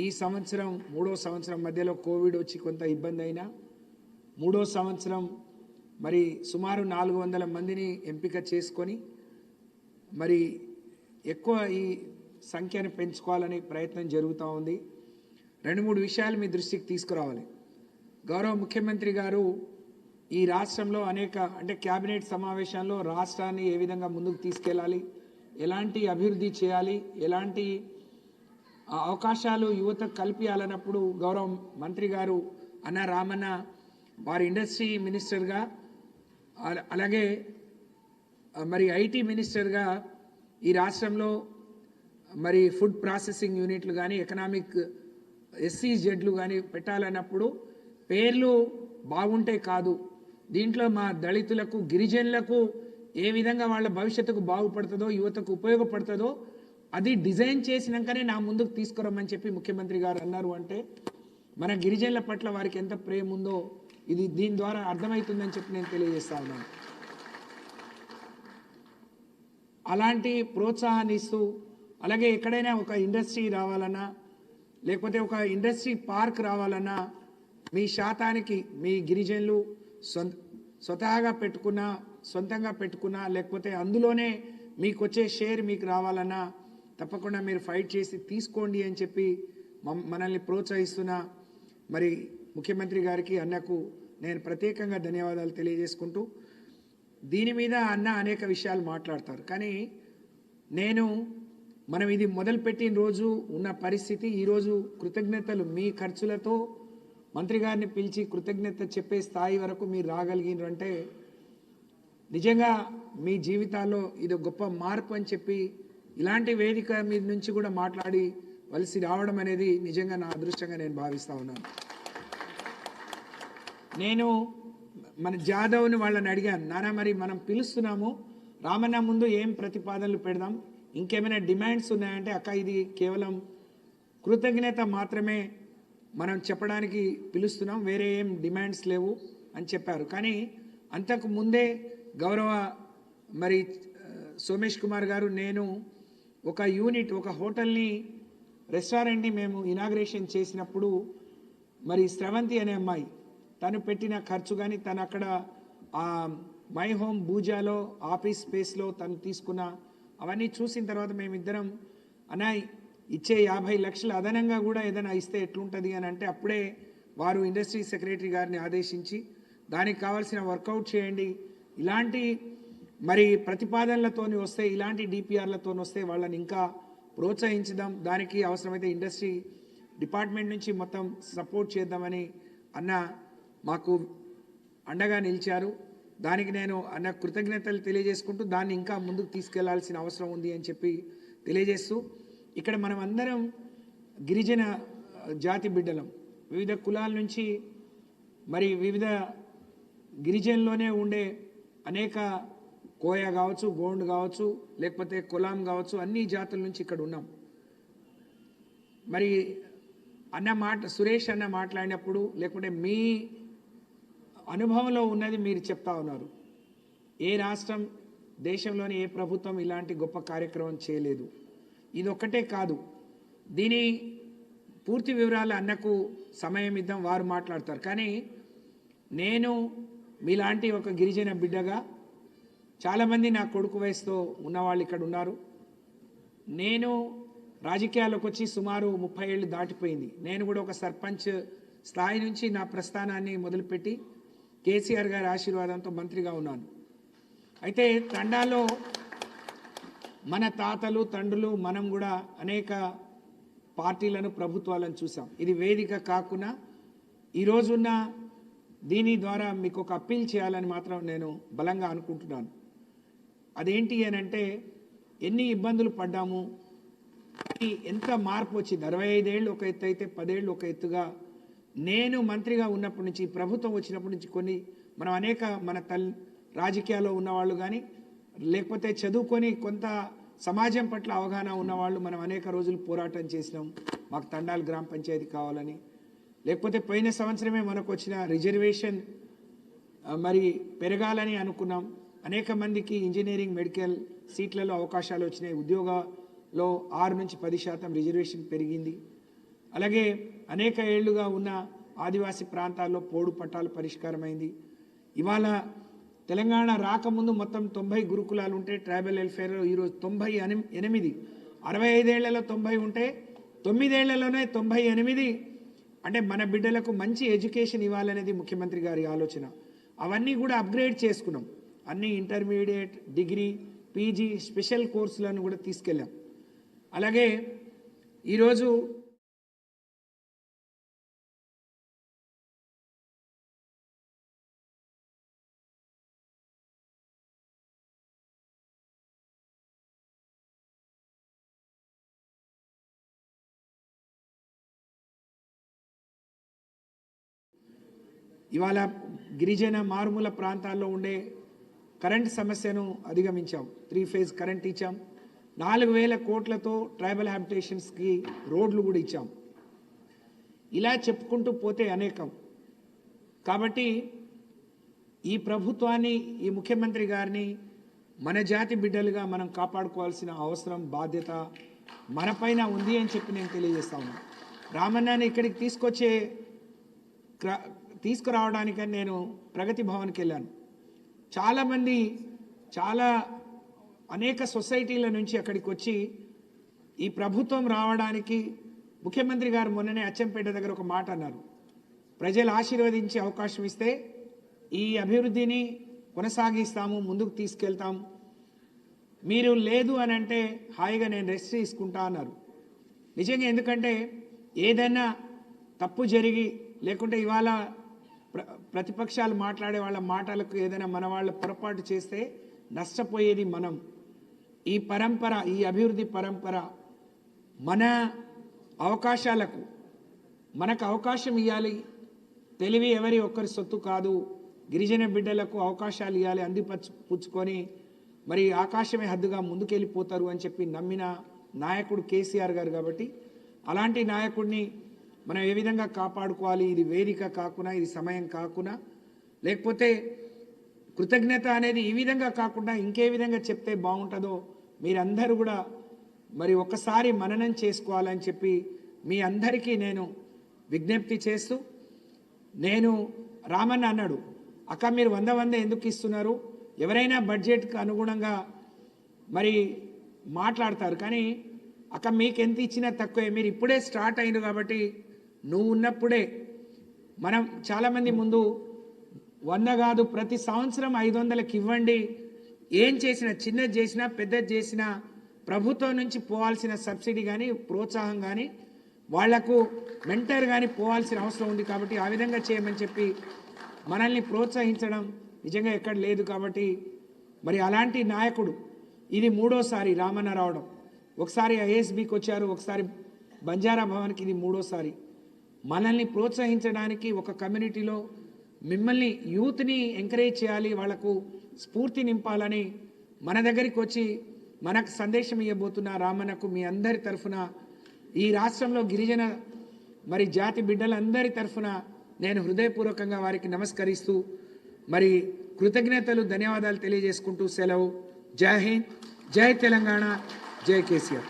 ఈ సంవత్సరం 3వ సంవత్సరం మధ్యలో కోవిడ్ వచ్చి కొంత ఇబ్బంది అయినా 3వ సంవత్సరం మరి సుమారు 400 మందిని ఎంపిక చేసుకొని మరి ఎక్కువ ఈ సంఖ్యను పెంచుకోవాలని ప్రయత్నం జరుగుతూ ఉంది. 2-3 విషయాలు మీ దృష్టికి తీసుకురావాలి. గౌరవ ముఖ్యమంత్రి గారు ఈ రాష్ట్రంలో అంటే క్యాబినెట్ సమావేశాల్లో రాష్ట్రాన్ని ఏ విధంగా ముందుకు తీసుకెళ్ళాలి, ఎలాంటి అభివృద్ధి చేయాలి, ఎలాంటి అవకాశాలు యువతకు కల్పించాలన్నప్పుడు గౌరవ మంత్రి గారు అన్న రామన్న వారి ఇండస్ట్రీ మినిస్టర్గా అలాగే మరి ఐటీ మినిస్టర్గా ఈ రాష్ట్రంలో మరి ఫుడ్ ప్రాసెసింగ్ యూనిట్లు కానీ ఎకనామిక్ SEZలు కానీ పెట్టాలన్నప్పుడు పేర్లు బాగుంటే కాదు, దీంట్లో మా దళితులకు గిరిజనులకు ఏ విధంగా వాళ్ళ భవిష్యత్తుకు బాగుపడుతుందో యువతకు ఉపయోగపడుతుందో అది డిజైన్ చేసినాకనే నా ముందుకు తీసుకురమ్మని చెప్పి ముఖ్యమంత్రి గారు అన్నారు. అంటే మన గిరిజనుల పట్ల వారికి ఎంత ప్రేమ ఉందో ఇది దీని ద్వారా అర్థమవుతుందని చెప్పి నేను తెలియజేస్తా ఉన్నాను. అలాంటి ప్రోత్సాహాన్ని ఇస్తూ అలాగే ఎక్కడైనా ఒక ఇండస్ట్రీ రావాలన్నా లేకపోతే ఒక ఇండస్ట్రీ పార్క్ రావాలన్నా మీ శాతానికి మీ గిరిజనులు స్వతహాగా పెట్టుకున్నా సొంతంగా పెట్టుకున్నా లేకపోతే అందులోనే మీకు వచ్చే షేర్ మీకు రావాలన్నా తప్పకుండా మీరు ఫైట్ చేసి తీసుకోండి అని చెప్పి మనల్ని ప్రోత్సహిస్తున్న మరి ముఖ్యమంత్రి గారికి అన్నకు నేను ప్రత్యేకంగా ధన్యవాదాలు తెలియజేసుకుంటూ, దీని మీద అన్న అనేక విషయాలు మాట్లాడతారు కానీ మనం ఇది మొదలుపెట్టిన రోజు ఉన్న పరిస్థితి ఈరోజు కృతజ్ఞతలు మీ ఖర్చులతో మంత్రి గారిని పిలిచి కృతజ్ఞత చెప్పే స్థాయి వరకు మీరు రాగలిగినారు అంటే నిజంగా మీ జీవితాల్లో ఇది గొప్ప మార్పు అని చెప్పి ఇలాంటి వేదిక మీద నుంచి కూడా మాట్లాడి వలసి రావడం అనేది నిజంగా నా అదృష్టంగా నేను భావిస్తా ఉన్నాను. నేను మన జాదవ్ని వాళ్ళని అడిగాను, నాన్న మరి మనం పిలుస్తున్నాము రామన్న ముందు ఏం ప్రతిపాదనలు పెడదాం, ఇంకేమైనా డిమాండ్స్ ఉన్నాయంటే అక్క ఇది కేవలం కృతజ్ఞత మాత్రమే మనం చెప్పడానికి పిలుస్తున్నాం, వేరే ఏం డిమాండ్స్ లేవు అని చెప్పారు. కానీ అంతకు ముందే గౌరవ మరి సోమేష్ కుమార్ గారు నేను ఒక యూనిట్ ఒక హోటల్ని రెస్టారెంట్ని మేము ఇనాగ్రేషన్ చేసినప్పుడు మరి స్రవంతి అనే అమ్మాయి తను పెట్టిన ఖర్చు కానీ తను అక్కడ మై హోమ్ బూజాలో ఆఫీస్ స్పేస్లో తను తీసుకున్న అవన్నీ చూసిన తర్వాత మేమిద్దరం అన్నా ఇచ్చే 50 లక్షలు అదనంగా కూడా ఏదైనా ఇస్తే ఎట్లుంటుంది అని అంటే అప్పుడే వారు ఇండస్ట్రీ సెక్రటరీ గారిని ఆదేశించి దానికి కావాల్సిన వర్కౌట్ చేయండి, ఇలాంటి మరి ప్రతిపాదనలతోని వస్తే, ఇలాంటి డిపిఆర్లతో వస్తే వాళ్ళని ఇంకా ప్రోత్సహించుదాం, దానికి అవసరమైతే ఇండస్ట్రీ డిపార్ట్మెంట్ నుంచి మొత్తం సపోర్ట్ చేద్దామని అన్న మాకు అండగా నిలిచారు. దానికి నేను అన్న కృతజ్ఞతలు తెలియజేసుకుంటూ దాన్ని ఇంకా ముందుకు తీసుకెళ్లాల్సిన అవసరం ఉంది అని చెప్పి తెలియజేస్తూ, ఇక్కడ మనం అందరం గిరిజన జాతి బిడ్డలం, వివిధ కులాల నుంచి మరి వివిధ గిరిజనలోనే ఉండే అనేక కోయ కావచ్చు, గోండ్ కావచ్చు, లేకపోతే కొలాం కావచ్చు, అన్ని జాతుల నుంచి ఇక్కడ ఉన్నాం. మరి సురేష్ అన్న మాట్లాడినప్పుడు లేకుంటే మీ అనుభవంలో ఉన్నది మీరు చెప్తా ఉన్నారు. ఏ రాష్ట్రం దేశంలోని ఏ ప్రభుత్వం ఇలాంటి గొప్ప కార్యక్రమం చేయలేదు. ఇది ఒక్కటే కాదు, దీని పూర్తి వివరాలు అన్నకు సమయం ఇద్దాం, వారు మాట్లాడతారు. కానీ నేను మీలాంటి ఒక గిరిజన బిడ్డగా, చాలామంది నా కొడుకు వయసుతో ఉన్నవాళ్ళు ఇక్కడ ఉన్నారు. నేను రాజకీయాల్లోకి వచ్చి సుమారు 30 ఏళ్ళు దాటిపోయింది. నేను కూడా ఒక సర్పంచ్ స్థాయి నుంచి నా ప్రస్థానాన్ని మొదలుపెట్టి కేసీఆర్ గారి ఆశీర్వాదంతో మంత్రిగా ఉన్నాను. అయితే తండాలో మన తాతలు తండ్రులు మనం కూడా అనేక పార్టీలను ప్రభుత్వాలను చూసాం. ఇది వేదిక కాకుండా ఈరోజున్న దీని ద్వారా మీకు ఒక అప్పీల్ చేయాలని మాత్రం నేను బలంగా అనుకుంటున్నాను. అదేంటి అని అంటే, ఎన్ని ఇబ్బందులు పడ్డాము, ఎంత మార్పు వచ్చింది. 65 ఏళ్ళు ఒక ఎత్తు అయితే 10 ఏళ్ళు ఒక ఎత్తుగా నేను మంత్రిగా ఉన్నప్పటి నుంచి, ప్రభుత్వం వచ్చినప్పటి నుంచి కొన్ని మనం అనేక మన రాజకీయాల్లో ఉన్నవాళ్ళు కానీ లేకపోతే చదువుకొని కొంత సమాజం పట్ల అవగాహన ఉన్నవాళ్ళు మనం అనేక రోజులు పోరాటం చేసినాం, మాకు తండాలు గ్రామ పంచాయతీ కావాలని. లేకపోతే పోయిన సంవత్సరమే మనకు వచ్చిన రిజర్వేషన్ మరి పెరగాలని అనుకున్నాం. అనేక మందికి ఇంజనీరింగ్ మెడికల్ సీట్లలో అవకాశాలు వచ్చినాయి, ఉద్యోగాల్లో 6 నుంచి 10% రిజర్వేషన్ పెరిగింది. అలాగే అనేక ఏళ్లుగా ఉన్న ఆదివాసీ ప్రాంతాల్లో పోడు పట్టాలు పరిష్కారమైంది. ఇవాళ తెలంగాణ రాకముందు మొత్తం 90 గురుకులాలు ఉంటే ట్రైబల్ వెల్ఫేర్లో ఈరోజు 98, 65 ఏళ్లలో 90 ఉంటే 9 ఏళ్లలోనే 98. అంటే మన బిడ్డలకు మంచి ఎడ్యుకేషన్ ఇవ్వాలనేది ముఖ్యమంత్రి గారి ఆలోచన. అవన్నీ కూడా అప్గ్రేడ్ చేసుకున్నాం. అన్ని ఇంటర్మీడియట్, డిగ్రీ, పీజీ, స్పెషల్ కోర్సులను కూడా తీసుకెళ్ళాం. అలాగే ఈరోజు ఇవాళ గిరిజన మారుమూల ప్రాంతాల్లో ఉండే కరెంట్ సమస్యను అధిగమించాం. 3 ఫేజ్ కరెంట్ ఇచ్చాం. 4000 కోట్లతో ట్రైబల్ హ్యాబిటేషన్స్కి రోడ్లు కూడా ఇచ్చాం. ఇలా చెప్పుకుంటూ పోతే అనేకం. కాబట్టి ఈ ప్రభుత్వాన్ని, ఈ ముఖ్యమంత్రి గారిని మన జాతి బిడ్డలుగా మనం కాపాడుకోవాల్సిన అవసరం, బాధ్యత మనపైన ఉంది అని చెప్పి నేను తెలియజేస్తా ఉన్నాను. రామన్నని ఇక్కడికి తీసుకురావడానికని నేను ప్రగతి భవన్కి వెళ్ళాను. చాలామంది అనేక సొసైటీల నుంచి అక్కడికి వచ్చి ఈ ప్రభుత్వం రావడానికి ముఖ్యమంత్రి గారు మొన్ననే అచ్చంపేట దగ్గర ఒక మాట అన్నారు, ప్రజలు ఆశీర్వదించే అవకాశం ఇస్తే ఈ అభివృద్ధిని కొనసాగిస్తాము, ముందుకు తీసుకెళ్తాం, మీరు లేదు అని అంటే హాయిగా నేను రెస్ట్ తీసుకుంటా అన్నారు. నిజంగా, ఎందుకంటే ఏదైనా తప్పు జరిగి లేకుంటే ఇవాళ ప్రతిపక్షాలు మాట్లాడే వాళ్ళ మాటలకు ఏదైనా మన వాళ్ళు పొరపాటు చేస్తే నష్టపోయేది మనం. ఈ పరంపర, ఈ అభివృద్ధి పరంపర మన అవకాశాలకు మనకు అవకాశం ఇవ్వాలి. తెలివి ఎవరి ఒక్కరి సొత్తు కాదు. గిరిజన బిడ్డలకు అవకాశాలు ఇవ్వాలి, అందిపుచ్చుకొని మరి ఆకాశమే హద్దుగా ముందుకెళ్ళిపోతారు అని చెప్పి నమ్మిన నాయకుడు కేసీఆర్ గారు. కాబట్టి అలాంటి నాయకుడిని మనం ఏ విధంగా కాపాడుకోవాలి, ఇది వేదిక కాకుండా, ఇది సమయం కాకుండా, లేకపోతే కృతజ్ఞత అనేది ఈ విధంగా కాకుండా ఇంకే విధంగా చెప్తే బాగుంటుందో మీరందరూ కూడా మరి ఒక్కసారి మననం చేసుకోవాలని చెప్పి మీ అందరికీ నేను విజ్ఞప్తి చేస్తూ, నేను రామన్న అన్నాడు, అక్క మీరు 100 ఎందుకు ఇస్తున్నారు, ఎవరైనా బడ్జెట్కి అనుగుణంగా మరి మాట్లాడతారు, కానీ అక్క మీకు ఎంత ఇచ్చినా తక్కువే, మీరు ఇప్పుడే స్టార్ట్ అయింది కాబట్టి నువ్వు ఉన్నప్పుడే మనం చాలామంది ముందు 100 కాదు ప్రతి సంవత్సరం 500కి ఇవ్వండి, ఏం చేసినా చిన్నది చేసినా పెద్దది చేసినా ప్రభుత్వం నుంచి పోవాల్సిన సబ్సిడీ కానీ ప్రోత్సాహం కానీ వాళ్లకు మెంటర్ కానీ పోవాల్సిన అవసరం ఉంది, కాబట్టి ఆ విధంగా చేయమని చెప్పి మనల్ని ప్రోత్సహించడం నిజంగా ఎక్కడ లేదు. కాబట్టి మరి అలాంటి నాయకుడు ఇది 3వసారి రామన్న రావడం, ఒకసారి ఐఎస్బికి వచ్చారు, ఒకసారి బంజారా భవన్కి, ఇది 3వసారి. మనల్ని ప్రోత్సహించడానికి ఒక కమ్యూనిటీలో మిమ్మల్ని యూత్ని ఎంకరేజ్ చేయాలి, వాళ్లకు స్ఫూర్తి నింపాలని మన దగ్గరికి వచ్చి మనకు సందేశం ఇవ్వబోతున్న రామన్నకు మీ అందరి తరఫున, ఈ రాష్ట్రంలో గిరిజన మరి జాతి బిడ్డలందరి తరఫున నేను హృదయపూర్వకంగా వారికి నమస్కరిస్తూ మరి కృతజ్ఞతలు ధన్యవాదాలు తెలియజేసుకుంటూ సెలవు. జై హింద్, జై తెలంగాణ, జై KCR.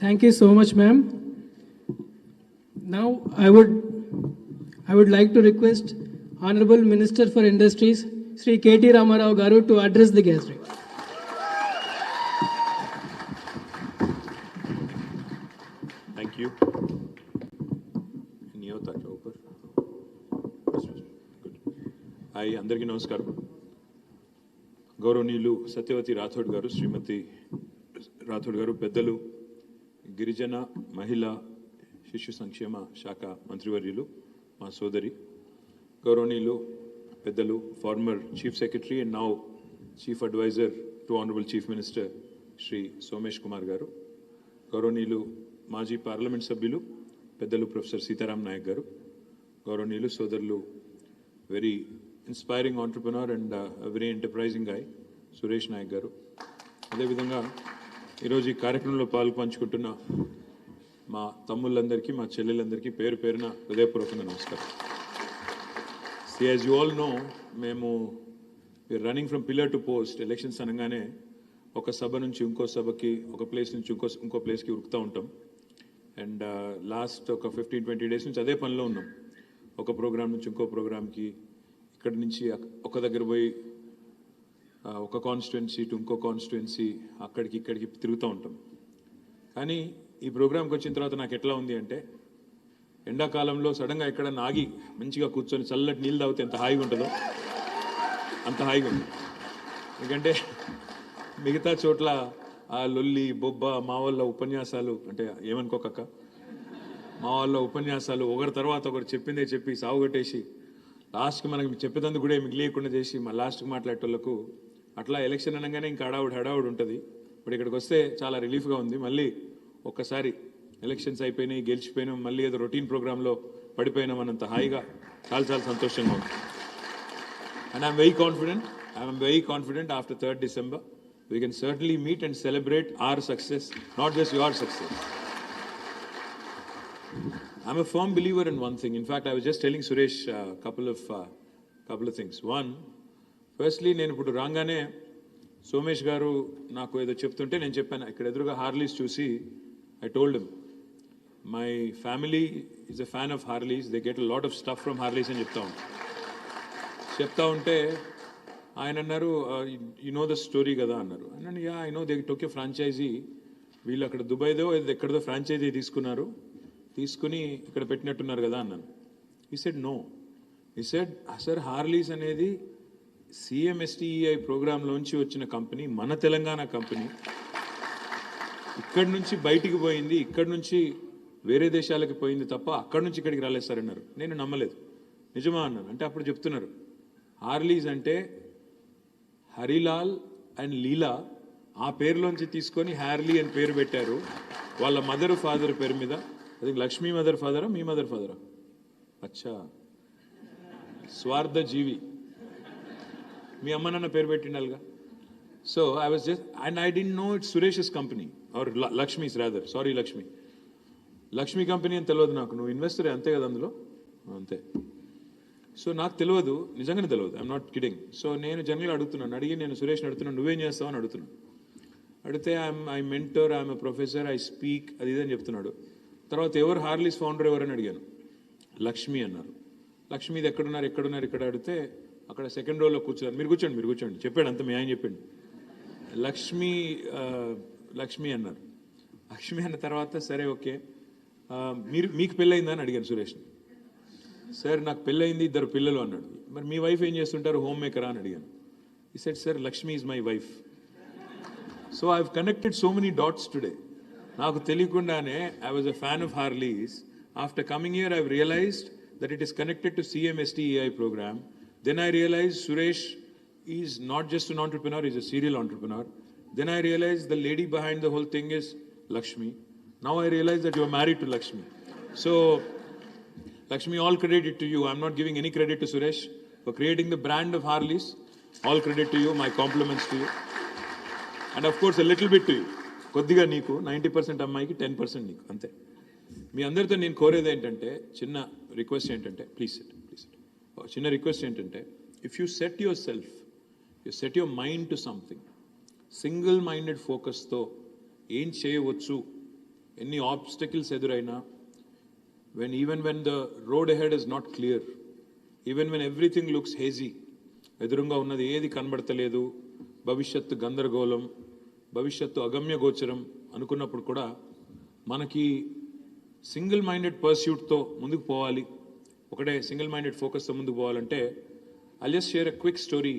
Thank you so much, ma'am. Now I would like to request Honorable Minister for Industries, Sri KT Ramarao Garu, to address the gathering. Thank you. అందరికీ నమస్కారం. గౌరవనీయులు సత్యవతి రాథోడ్ గారు, శ్రీమతి రాథోడ్ గారు, పెద్దలు గిరిజన మహిళా శిశు సంక్షేమ శాఖ మంత్రివర్యులు మా సోదరి, గౌరవనీయులు పెద్దలు former chief secretary and now chief advisor to honourable chief minister Shri Somesh Kumar గారు, గౌరవనీయులు మాజీ పార్లమెంట్ సభ్యులు పెద్దలు ప్రొఫెసర్ సీతారాం నాయక్ గారు, గౌరవనీయులు సోదరులు very inspiring entrepreneur and very enterprising guy Suresh Naik గారు, అదేవిధంగా ఈరోజు ఈ కార్యక్రమంలో పాల్పంచుకుంటున్న మా తమ్ముళ్ళందరికీ, మా చెల్లెలందరికీ పేరు పేరున హృదయపూర్వకంగా నమస్కారం. యాజ్ యూ ఆల్ నో, మేము running from pillar to post. Elections అనగానే ఒక సభ నుంచి ఇంకో సభకి, ఒక ప్లేస్ నుంచి ఇంకో ప్లేస్కి ఉరుకుతూ ఉంటాం. అండ్ లాస్ట్ ఒక 15-20 డేస్ నుంచి అదే పనిలో ఉన్నాం. ఒక ప్రోగ్రామ్ నుంచి ఇంకో ప్రోగ్రామ్కి, ఇక్కడి నుంచి ఒక దగ్గర పోయి ఒక కాన్స్టిట్యున్సీ టు ఇంకో కాన్స్టిట్యున్సీ, అక్కడికి ఇక్కడికి తిరుగుతూ ఉంటాం. కానీ ఈ ప్రోగ్రామ్కి వచ్చిన తర్వాత నాకు ఎట్లా ఉంది అంటే, ఎండాకాలంలో సడన్గా ఎక్కడన్నా ఆగి మంచిగా కూర్చొని చల్లటి నీళ్ళు తాగితే ఎంత హాయిగా ఉంటుందో అంత హాయిగా ఉంది. ఎందుకంటే మిగతా చోట్ల ఆ లొల్లి బొబ్బ, మా వాళ్ళ ఉపన్యాసాలు, అంటే ఏమనుకోకక్క, మా వాళ్ళ ఉపన్యాసాలు ఒకరి తర్వాత ఒకరు చెప్పిందే చెప్పి సాగుగట్టేసి లాస్ట్కి మనకి చెప్పేదందుకు కూడా మిగిలియకుండా చేసి మా లాస్ట్కి మాట్లాడేటోళ్ళకు అట్లా ఎలక్షన్ అనగానే ఇంకా హడావుడి ఉంటుంది. ఇప్పుడు ఇక్కడికి వస్తే చాలా రిలీఫ్గా ఉంది. మళ్ళీ ఒక్కసారి ఎలక్షన్స్ అయిపోయినాయి, గెలిచిపోయినాం, మళ్ళీ ఏదో రొటీన్ ప్రోగ్రాంలో పడిపోయినాం అన్నంత హాయిగా చాలా సంతోషంగా ఉంది. And I'm very confident after 3rd December we can certainly meet and celebrate our success, not just your success. I'm a firm believer in one thing. In fact, I was just telling Suresh couple of things. One, firstly, నేను ఇప్పుడు రాగానే సోమేష్ గారు నాకు ఏదో చెప్తుంటే నేను చెప్పాను, ఇక్కడ ఎదురుగా హార్లీస్ చూసి I told him, my family is a fan of Harleys. They get a lot of stuff from Harleys అని చెప్తా ఉంటే ఆయన అన్నారు, యు నో ద స్టోరీ కదా అన్నారు. అన్నాను, yeah I know, they took a franchise. వీళ్ళు అక్కడ దుబాయ్దో ఎక్కడదో ఫ్రాంచైజీ తీసుకుని ఇక్కడ పెట్టినట్టున్నారు కదా అన్నాను. ఈ సెడ్ నో. ఈ సెడ్ సార్, హార్లీస్ అనేది CMSTEI ప్రోగ్రాంలోంచి వచ్చిన కంపెనీ, మన తెలంగాణ కంపెనీ. ఇక్కడి నుంచి బయటికి పోయింది, ఇక్కడి నుంచి వేరే దేశాలకు పోయింది తప్ప అక్కడి నుంచి ఇక్కడికి రాలేదు సార్ అన్నారు. నేను నమ్మలేదు. నిజమా అన్నాను. అంటే అప్పుడు చెప్తున్నారు, హార్లీస్ అంటే హరిలాల్ అండ్ లీలా ఆ పేరులోంచి తీసుకొని హ్యార్లీ అని పేరు పెట్టారు వాళ్ళ మదర్ ఫాదర్ పేరు మీద. అది లక్ష్మీ మదర్ ఫాదరా, మీ మదర్ ఫాదరా? అచ్చా, స్వార్థ జీవి, మీ అమ్మ నాన్న పేరు పెట్టిండాలిగా. So I was just, and I didn't know it's Suresh's company or Lakshmi's rather, sorry Lakshmi company అని తెలియదు నాకు. నువ్వు ఇన్వెస్టర్ అంతే కదా అందులో? అంతే. సో నాకు తెలియదు, నిజంగానే తెలియదు, ఐఎమ్ నాట్ కిడింగ్. సో నేను జనరల్గా అడుగుతున్నాను, నేను సురేష్ని అడుగుతున్నాను, నువ్వేం చేస్తావు అని అడిగితే I mentor, I'm a professor, I speak, అది ఇదని చెప్తున్నాడు. తర్వాత ఎవరు హార్లీస్ ఫౌండర్ ఎవరని అడిగాను. లక్ష్మి అన్నారు. లక్ష్మీది ఎక్కడున్నారు ఇక్కడ అడిగితే అక్కడ సెకండ్ రోలో కూర్చున్నారు. మీరు కూర్చోండి చెప్పాడు అంత మీ ఆయన చెప్పండి. లక్ష్మి అన్నారు. లక్ష్మి అన్న తర్వాత సరే ఓకే, మీకు పెళ్ళయిందా అని అడిగాను సురేష్ని. సార్ నాకు పెళ్ళయింది, 2 పిల్లలు అన్నాడు. మరి మీ వైఫ్ ఏం చేస్తుంటారు, హోమ్ మేకరా అని అడిగాను. He said sir Lakshmi is my wife. So I have connected so many dots today. నాకు తెలియకుండానే I was a fan of Harleys. After coming here I realised that it is connected to CMSTEI program. Then I realized Suresh is not just an entrepreneur, he's a serial entrepreneur. Then I realized the lady behind the whole thing is Lakshmi. Now I realize that you are married to Lakshmi. So Lakshmi, all credit to you. I'm not giving any credit to Suresh for creating the brand of Harleys. All credit to you, my compliments to you. And of course a little bit to you. కొద్దిగా నీకు 90% అమ్మాయికి 10% నీకు, అంతే. మీ అందరితో నేను కోరేది ఏంటంటే, చిన్న రిక్వెస్ట్ ఏంటంటే, ప్లీజ్ చిన్న రిక్వెస్ట్ ఏంటంటే, if you set your mind to something, single minded ఫోకస్తో ఏం చేయవచ్చు, ఎన్ని ఆబ్స్టకిల్స్ ఎదురైనా, even when the road ahead is not clear, even when everything looks hazy, ఎదురుగా ఉన్నది ఏది కనబడతలేదు, భవిష్యత్తు గందరగోళం, భవిష్యత్తు అగమ్య గోచరం అనుకున్నప్పుడు కూడా మనకి సింగిల్ మైండెడ్ పర్స్యూట్తో ముందుకు పోవాలి, ఒకటే సింగిల్ మైండెడ్ ఫోకస్తో ముందుకు పోవాలంటే I just share a quick story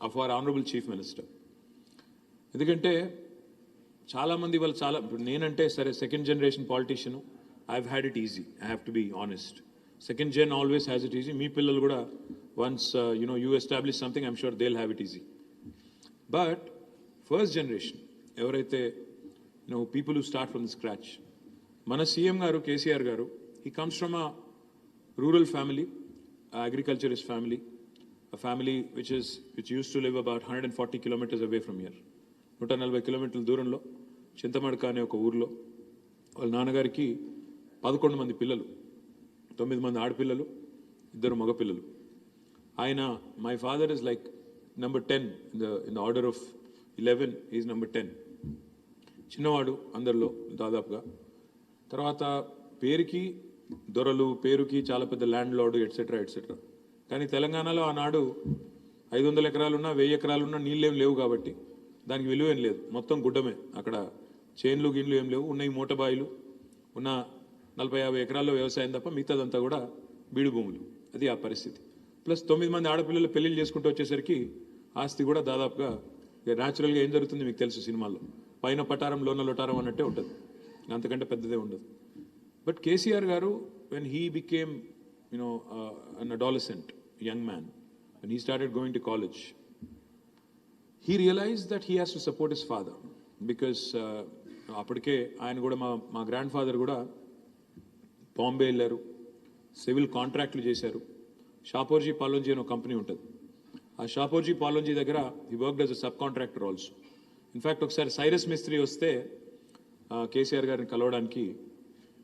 of our honourable chief minister. ఎందుకంటే చాలామంది వాళ్ళు ఇప్పుడు నేనంటే సరే second generation politician, I have had it easy, I have to be honest. Second gen always has it easy. మీ పిల్లలు కూడా once you establish something, I'm sure they will have it easy. But first generation ఎవరైతే people who start from the scratch, మన CM గారు కేసీఆర్ గారు, he comes from a rural family, agriculturist family, a family which use to live about 140 kilometers away from here. 140 kilometerల దూరంలో చింతమడక అనే ఒక ఊర్లో వాళ్ళ నాన్నగారికి 11 మంది పిల్లలు, 9 మంది ఆడపిల్లలు, 2 మగపిల్లలు. ఆయన my father is like number 10 in the order of 11, he is number 10. చిన్నవాడు అందరిలో దాదాపుగా. తర్వాత పేరుకి దొరలు, పేరుకి చాలా పెద్ద ల్యాండ్ లార్డు, ఎట్సెట్రా. కానీ తెలంగాణలో ఆనాడు 500 ఎకరాలున్నా 1000 ఎకరాలున్నా నీళ్ళేం లేవు కాబట్టి దానికి విలువ ఏం లేదు, మొత్తం గుడ్డమే. అక్కడ చేన్లు గిన్లు ఏం లేవు, ఉన్నాయి మూటబాయిలు, ఉన్న 40-50 ఎకరాల్లో వ్యవసాయం తప్ప మిగతాదంతా కూడా బీడు భూములు. అది ఆ పరిస్థితి. ప్లస్ 9 మంది ఆడపిల్లలు పెళ్లిళ్ళు చేసుకుంటూ వచ్చేసరికి ఆస్తి కూడా దాదాపుగా న్యాచురల్గా ఏం జరుగుతుంది మీకు తెలుసు, సినిమాల్లో పైన పటారం లోన లొటారం అన్నట్టే ఉంటుంది, అంతకంటే పెద్దదే ఉండదు. బట్ కేసీఆర్ గారు when he became an adolescent young man, when he started going to college, he realized that he has to support his father because అప్పటికే ఆయన కూడా మా గ్రాండ్ ఫాదర్ కూడా బాంబే వెళ్ళారు, సివిల్ కాంట్రాక్ట్లు చేశారు. షాపోర్జీ పాలోంజీ అనే ఒక కంపెనీ ఉంటుంది, ఆ షాపోర్జీ పాలోంజీ దగ్గర he worked as a sub contractor also. In fact ఒకసారి సైరస్ మిస్త్రీ వస్తే కేసీఆర్ గారిని కలవడానికి,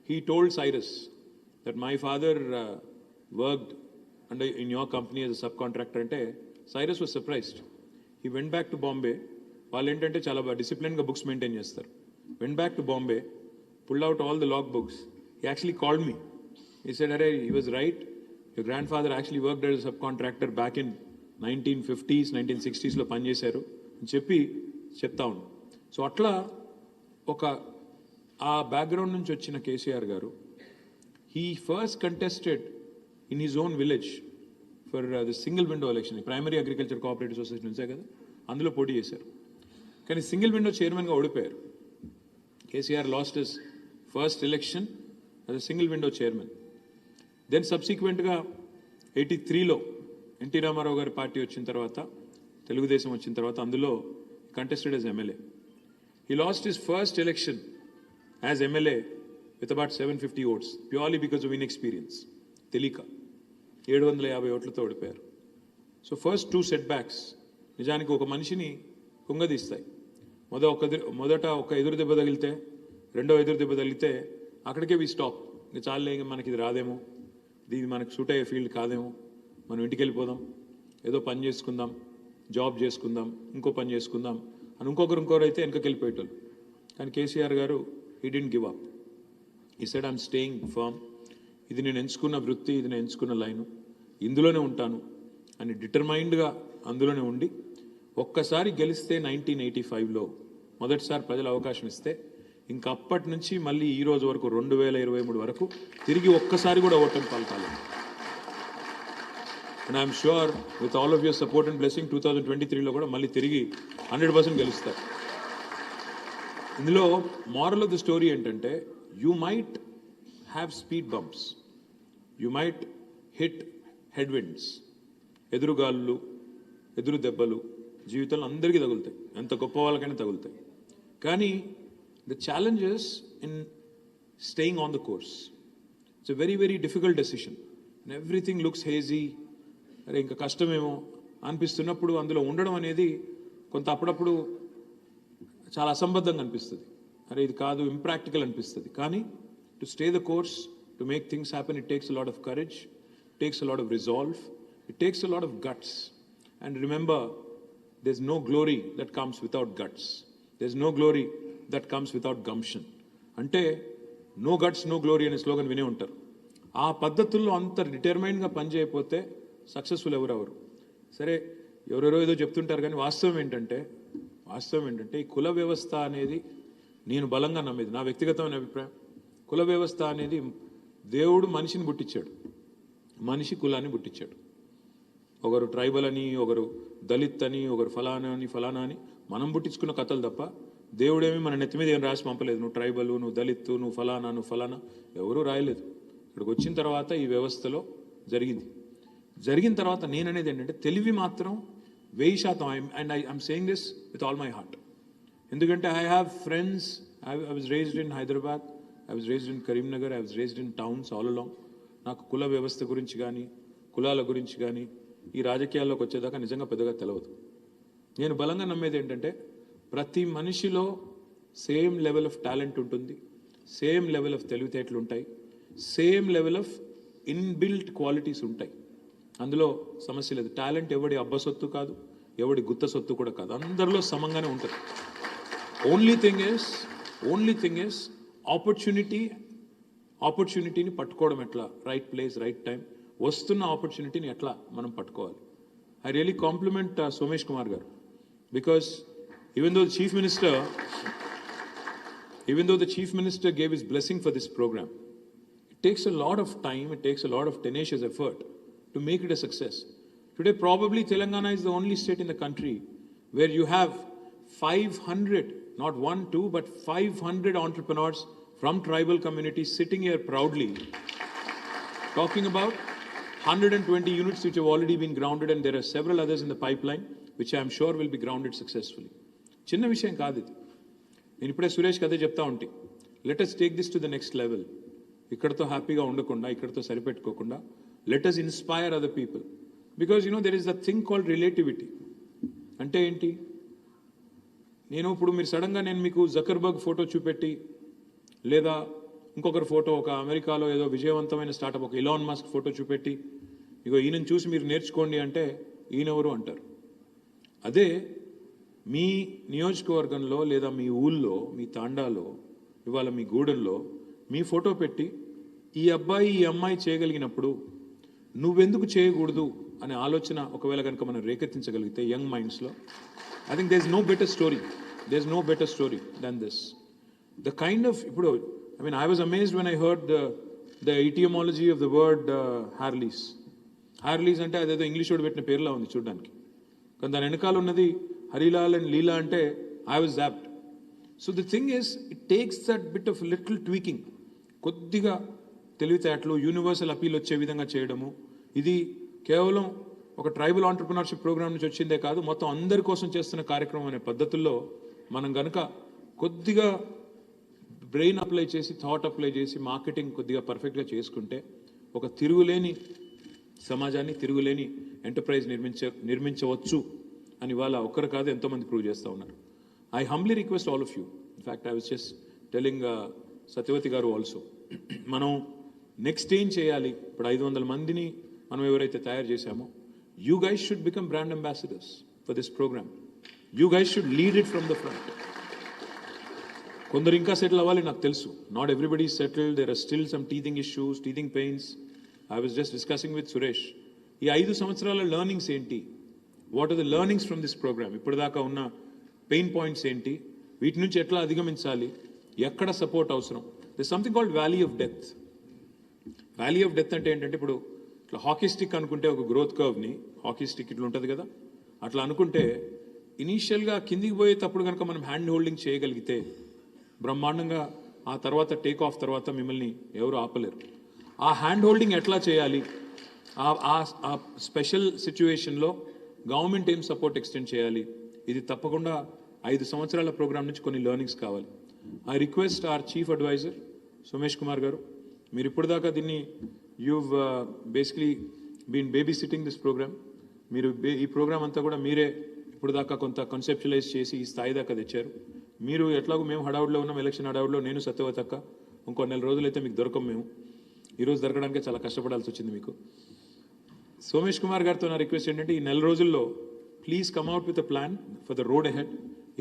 he told Cyrus that my father worked in your company as a subcontractor. అంటే Cyrus was surprised. He went back to Bombay. వాళ్ళు ఏంటంటే చాలా డిసిప్లిన్గా బుక్స్ మెయింటైన్ చేస్తారు. Went back to Bombay, pulled out all the log books. He actually called me. He said, "Arey, he was right. Your grandfather actually worked as a subcontractor back in 1950s, 1960s లో పనిచేశారు" అని చెప్తా ఉన్నాను. So అట్లా ఆ background నుంచి వచ్చిన కేసీఆర్ గారు, he first contested in his own village for the single window election. Primary agriculture cooperative society నుంచే కదా, అందులో పోటీ చేశారు. కానీ సింగిల్ విండో చైర్మన్గా ఓడిపోయారు. KCR lost his first election as a single window chairman. Then సబ్సిక్వెంట్గా 83లో ఎన్టీ రామారావు గారి పార్టీ వచ్చిన తర్వాత, తెలుగుదేశం వచ్చిన తర్వాత అందులో contested as MLA. He lost his first election as MLA with about 750 votes purely because of inexperience. తెలియక 750 ఓట్లతో ఓడిపోయారు. సో ఫస్ట్ 2 setbacks నిజానికి ఒక మనిషిని కుంగదీస్తాయి. మొదట ఒక ఎదురు దెబ్బ తగిలితే, రెండో ఎదురు దెబ్బ తగిలితే అక్కడికే వి స్టాప్. ఇంకా చాలే, మనకి ఇది రాదేమో, దీన్ని మనకు సూట్ అయ్యే ఫీల్డ్ కాదేమో, మనం ఇంటికి వెళ్ళిపోదాం, ఏదో పని చేసుకుందాం, జాబ్ చేసుకుందాం, ఇంకో పని చేసుకుందాం అని ఇంకొకరు అయితే వెనకకి వెళ్ళిపోయేటోళ్ళు. కానీ కేసీఆర్ గారు he didn't give up. ఈ సెడ్ ఐఎమ్ స్టేయింగ్ ఫర్మ్, ఇది నేను ఎంచుకున్న వృత్తి, ఇది నేను ఎంచుకున్న లైను, ఇందులోనే ఉంటాను అని డిటర్మైన్డ్గా అందులోనే ఉండి ఒక్కసారి గెలిస్తే 1985లో మొదటిసారి ప్రజలు అవకాశం ఇస్తే ఇంకా అప్పటి నుంచి మళ్ళీ ఈ రోజు వరకు 2023 వరకు తిరిగి ఒక్కసారి కూడా ఓటమి పాల్కాలేదు. And I'm sure with all of your support and blessing 2023లో కూడా మళ్ళీ తిరిగి 100% గెలుస్తారు. ఇందులో మారల్ ఆఫ్ ది స్టోరీ ఏంటంటే, you might have speed bumps, you might hit headwinds, ఎదురుగాళ్ళు, ఎదురు దెబ్బలు జీవితంలో అందరికీ తగులుతాయి, ఎంత గొప్ప వాళ్ళకైనా తగులుతాయి. కానీ the challenges in staying on the course, it's a very very difficult decision. And everything looks hazy, అరే ఇంకా కష్టమేమో అనిపిస్తున్నప్పుడు అందులో ఉండడం అనేది కొంత అప్పుడప్పుడు చాలా అసంబద్ధంగా అనిపిస్తుంది. అరే ఇది కాదు, ఇంప్రాక్టికల్ అనిపిస్తుంది. కానీ to stay the course, to make things happen, it takes a lot of courage, it takes a lot of resolve, it takes a lot of guts. And remember, there's no glory that comes without guts, there's no glory that comes without gumption. అంటే no guts no glory అనే slogan వినే ఉంటారు. ఆ పద్ధతుల్లో అంత డిటర్మైన్డ్గా పనిచేయకపోతే successful ఎవరెవరు. సరే ఎవరెవరో ఏదో చెప్తుంటారు, కానీ వాస్తవం ఏంటంటే ఈ కుల వ్యవస్థ అనేది నేను బలంగా నమ్మేది, నా వ్యక్తిగతమైన అభిప్రాయం. కుల వ్యవస్థ అనేది దేవుడు మనిషిని పుట్టించాడు, మనిషి కులాన్ని పుట్టించాడు. ఒకరు ట్రైబల్ అని, ఒకరు దళిత్ అని, ఒకరు ఫలానా అని మనం పుట్టించుకున్న కథలు తప్ప దేవుడేమి మన నెత్తి మీద ఏం రాసి పంపలేదు. నువ్వు ట్రైబల్, నువ్వు దళిత్, నువ్వు ఫలానా ఎవరూ రాయలేదు. ఇక్కడికి వచ్చిన తర్వాత ఈ వ్యవస్థలో జరిగిన తర్వాత నేననేది ఏంటంటే, తెలివి మాత్రం 1000%. And I'm saying this with all my heart. ఎందుకంటే I have friends, I was raised in Hyderabad, I was raised in Karimnagar, I was raised in towns all along. నాకు కుల వ్యవస్థ గురించి కానీ, కులాల గురించి కానీ ఈ రాజకీయాల్లోకి వచ్చేదాకా నిజంగా పెద్దగా తెలియదు. నేను బలంగా నమ్మేది ఏంటంటే, ప్రతి మనిషిలో సేమ్ లెవెల్ ఆఫ్ టాలెంట్ ఉంటుంది, సేమ్ లెవెల్ ఆఫ్ తెలివితేటలు ఉంటాయి, same level of inbuilt qualities ఉంటాయి. అందులో సమస్య లేదు. టాలెంట్ ఎవడి అబ్బ సొత్తు కాదు, ఎవడి గుత్త సొత్తు కూడా కాదు, అందరిలో సమంగానే ఉంటుంది. ఓన్లీ థింగ్ ఇస్ ఆపర్చునిటీని పట్టుకోవడం ఎట్లా, రైట్ ప్లేస్ రైట్ టైం, వస్తున్న ఆపర్చునిటీని ఎట్లా మనం పట్టుకోవాలి. I really compliment Somesh Kumar గారు, because even though the chief minister gave his blessing for this program, it takes a lot of time, it takes a lot of tenacious effort to make it a success. Today probably Telangana is the only state in the country where you have 500, not 1, 2, but 500 entrepreneurs from tribal communities sitting here proudly talking about 120 units which have already been grounded, and there are several others in the pipeline which I am sure will be grounded successfully. చిన్న విషయం కాదు ఇది. నేను ఇప్పుడే సురేష్కి అదే చెప్తా ఉంటే, let us take this to the next level. ఇక్కడతో హ్యాపీగా ఉండకుండా, ఇక్కడతో సరిపెట్టుకోకుండా, let us inspire other people. Because there is a thing called relativity. అంటే ఏంటి, ఇప్పుడు మీరు సడన్గా నేను మీకు జకర్బర్గ్ ఫోటో చూపెట్టి, లేదా ఇంకొకరి ఫోటో, ఒక అమెరికాలో ఏదో విజయవంతమైన స్టార్టప్ ఒక ఇలాన్ మస్క్ ఫోటో చూపెట్టి, ఇగో ఈయనను చూసి మీరు నేర్చుకోండి అంటే ఈయనెవరు అంటారు. అదే మీ నియోజకవర్గంలో లేదా మీ ఊళ్ళో, మీ తాండాలో, ఇవాళ మీ గూడెంలో మీ ఫోటో పెట్టి ఈ అబ్బాయి ఈ అమ్మాయి చేయగలిగినప్పుడు నువ్వెందుకు చేయకూడదు అనే ఆలోచన ఒకవేళ కనుక మనం రేకెత్తించగలిగితే యంగ్ మైండ్స్లో, I think there is no better story than this. The kind of ఇప్పుడు I was amazed when I heard the etymology of the word Harleys. Harleys అంటే అదేదో ఇంగ్లీష్ వాడు పెట్టిన పేరులా ఉంది చూడడానికి, కానీ దాని వెనకాల ఉన్నది హరిలాల్ అండ్ లీలా అంటే I was zapped. So the thing is, it takes that bit of little tweaking, కొద్దిగా తెలివితేటలు, యూనివర్సల్ అపీల్ వచ్చే విధంగా చేయడము. ఇది కేవలం ఒక ట్రైబల్ ఆంటర్ప్రినర్షిప్ ప్రోగ్రామ్ నుంచి వచ్చిందే కాదు, మొత్తం అందరి కోసం చేస్తున్న కార్యక్రమం అనే పద్ధతుల్లో మనం కనుక కొద్దిగా బ్రెయిన్ అప్లై చేసి, థాట్ అప్లై చేసి, మార్కెటింగ్ కొద్దిగా పర్ఫెక్ట్గా చేసుకుంటే ఒక తిరుగులేని సమాజాన్ని, తిరుగులేని ఎంటర్ప్రైజ్ నిర్మించవచ్చు అని వాళ్ళ ఒక్కరు కాదు ఎంతోమంది ప్రూవ్ చేస్తూ ఉన్నారు. I humbly request all of you, in fact I was just telling Satyavathi గారు ఆల్సో, మనం నెక్స్ట్ ఏం చేయాలి, ఇప్పుడు 500 మందిని మనం ఎవరైతే తయారు చేశామో, you guys should become brand ambassadors for this program. You guys should lead it from the front. కొందరు ఇంకా సెటిల్ అవ్వాలి నాకు తెలుసు. Not everybody settled, there are still some teething issues, teething pains. I was just discussing with Suresh. ఈ 5 సంవత్సరాల learnings ఏంటి, what are the learnings from this program, ఇప్పటిదాకా ఉన్న పెయిన్ పాయింట్స్ ఏంటి, వీటి నుంచి ఎట్లా అధిగమించాలి, ఎక్కడ సపోర్ట్ అవసరం. This something called valley of death. Valley of death అంటే ఏంటంటే, ఇప్పుడు ఇట్లా హాకీ స్టిక్ అనుకుంటే ఒక గ్రోత్ కర్వ్ని, హాకీ స్టిక్ ఇట్లా ఉంటుంది కదా, అట్లా అనుకుంటే ఇనీషియల్గా కిందికి పోయేటప్పుడు కనుక మనం హ్యాండ్ హోల్డింగ్ చేయగలిగితే బ్రహ్మాండంగా, ఆ తర్వాత టేక్ ఆఫ్ తర్వాత మిమ్మల్ని ఎవరు ఆపలేరు. ఆ హ్యాండ్ హోల్డింగ్ ఎట్లా చేయాలి, ఆ స్పెషల్ సిచ్యువేషన్లో గవర్నమెంట్ ఏం సపోర్ట్ ఎక్స్టెండ్ చేయాలి, ఇది తప్పకుండా 5 సంవత్సరాల ప్రోగ్రామ్ నుంచి కొన్ని లెర్నింగ్స్ కావాలి. I request our chief advisor Somesh Kumar గారు, మీరు ఇప్పుడు దాకా దీన్ని you've basically been baby sitting this programme. మీరు ఈ ప్రోగ్రామ్ అంతా కూడా మీరే ఇప్పుడు దాకా కొంత కన్సెప్చువలైజ్ చేసి ఈ స్థాయి దాకా తెచ్చారు. మీరు ఎట్లాగో మేము హడావుడిలో ఉన్నాం, ఎలక్షన్ హడావుడిలో, నేను సత్యవతక్క, ఇంకో 4 రోజులైతే మీకు దొరకం మేము. ఈరోజు దొరకడానికే చాలా కష్టపడాల్సి వచ్చింది మీకు. సోమేష్ కుమార్ గారితో నా రిక్వెస్ట్ ఏంటంటే, ఈ 4 రోజుల్లో please come out with a plan for the road ahead.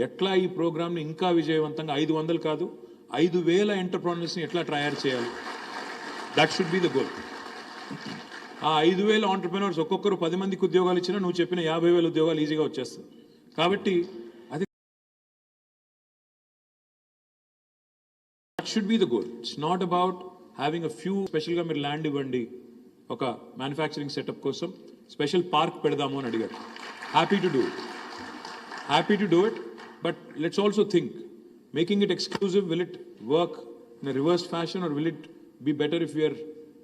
ఎట్లా ఈ ప్రోగ్రామ్ని ఇంకా విజయవంతంగా 500 కాదు 5,000 ఎంటర్ప్రెన్యూర్స్ని ఎట్లా తయారు చేయాలి, that should be the goal. ఆ 5,000 ఆంటర్ప్రెన్యూర్స్ ఒక్కొక్కరు 10 మందికి ఉద్యోగాలు ఇచ్చినా నువ్వు చెప్పిన 50,000 ఉద్యోగాలు ఈజీగా వచ్చేస్తాయి. కాబట్టి అది should be the goal. It's not about having a few. స్పెషల్గా మీరు ల్యాండ్ ఇవ్వండి ఒక మ్యానుఫ్యాక్చరింగ్ సెటప్ కోసం, స్పెషల్ పార్క్ పెడదాము అని అడిగారు. Happy to do it, but let's also think, making it exclusive, will it work in a reverse fashion are will it be better if we are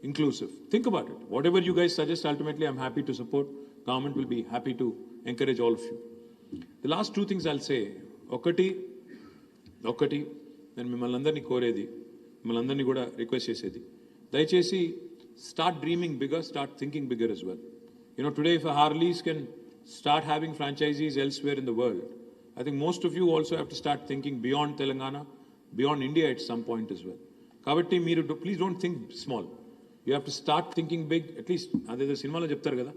inclusive? Think about it. Whatever you guys suggest, ultimately I'm happy to support. Government will be happy to encourage all of you. The last 2 things I'll say. ఒకటి నేను మిమ్మల్ని అందరినీ కోరేది, మిమ్మల్ని అందరినీ కూడా request చేసేది, దయచేసి start dreaming bigger, start thinking bigger as well. Today if Harleys can start having franchisees elsewhere in the world, I think most of you also have to start thinking beyond Telangana, beyond India at some point as well. కాబట్టి మీరు please don't think small, you have to start thinking big. At least అదేదో సినిమాలో చెప్తారు కదా,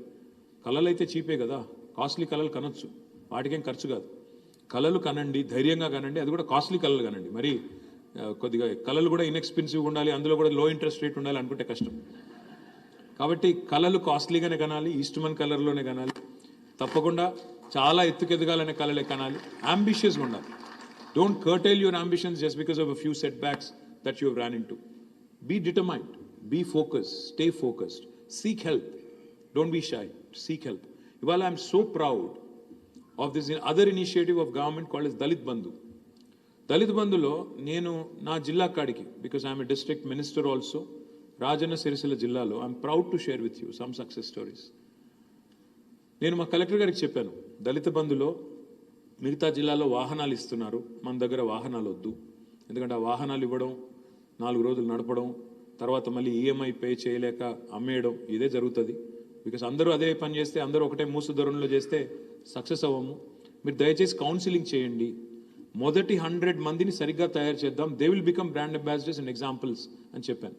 కళలు అయితే చీపే కదా, costly కళలు కనొచ్చు, వాటికేం ఖర్చు కాదు. కళలు కనండి, ధైర్యంగా కనండి, అది కూడా కాస్ట్లీ కళలు కనండి. మరి కొద్దిగా కళలు కూడా ఇన్ఎక్స్పెన్సివ్గా ఉండాలి, అందులో కూడా లో ఇంట్రెస్ట్ రేట్ ఉండాలి అనుకుంటే కష్టం. కాబట్టి కళలు కాస్ట్లీగానే కనాలి, ఈస్ట్మన్ కలర్లోనే కనాలి, తప్పకుండా చాలా ఎత్తుకెదగాలనే కళలే కనాలి, అంబిషియస్గా ఉండాలి. Don't curtail your ambitions just because of a few set backs that you have ran into. Be determined, be focused, stay focused, seek help, don't be shy, seek help. Ivala, I'm so proud of this other initiative of government called as Dalit Bandhu. Dalit Bandhulo nenu na jilla kadiki, because I'm a district minister also, Rajana Sirisila jillalo, I'm proud to share with you some success stories. నేను మా collector గారికి చెప్పాను, దళిత బంధులో మిగతా జిల్లాలో వాహనాలు ఇస్తున్నారు, మన దగ్గర వాహనాలు వద్దు. ఎందుకంటే ఆ వాహనాలు ఇవ్వడం, 4 రోజులు నడపడం, తర్వాత మళ్ళీ ఈఎంఐ పే చేయలేక అమ్మేయడం, ఇదే జరుగుతుంది. బికాస్ అందరూ అదే పని చేస్తే, అందరూ ఒకటే మూసు ధోరణిలో చేస్తే సక్సెస్ అవ్వము. మీరు దయచేసి కౌన్సిలింగ్ చేయండి, మొదటి 100 మందిని సరిగ్గా తయారు చేద్దాం, they will become brand ambassadors and examples అని చెప్పాను.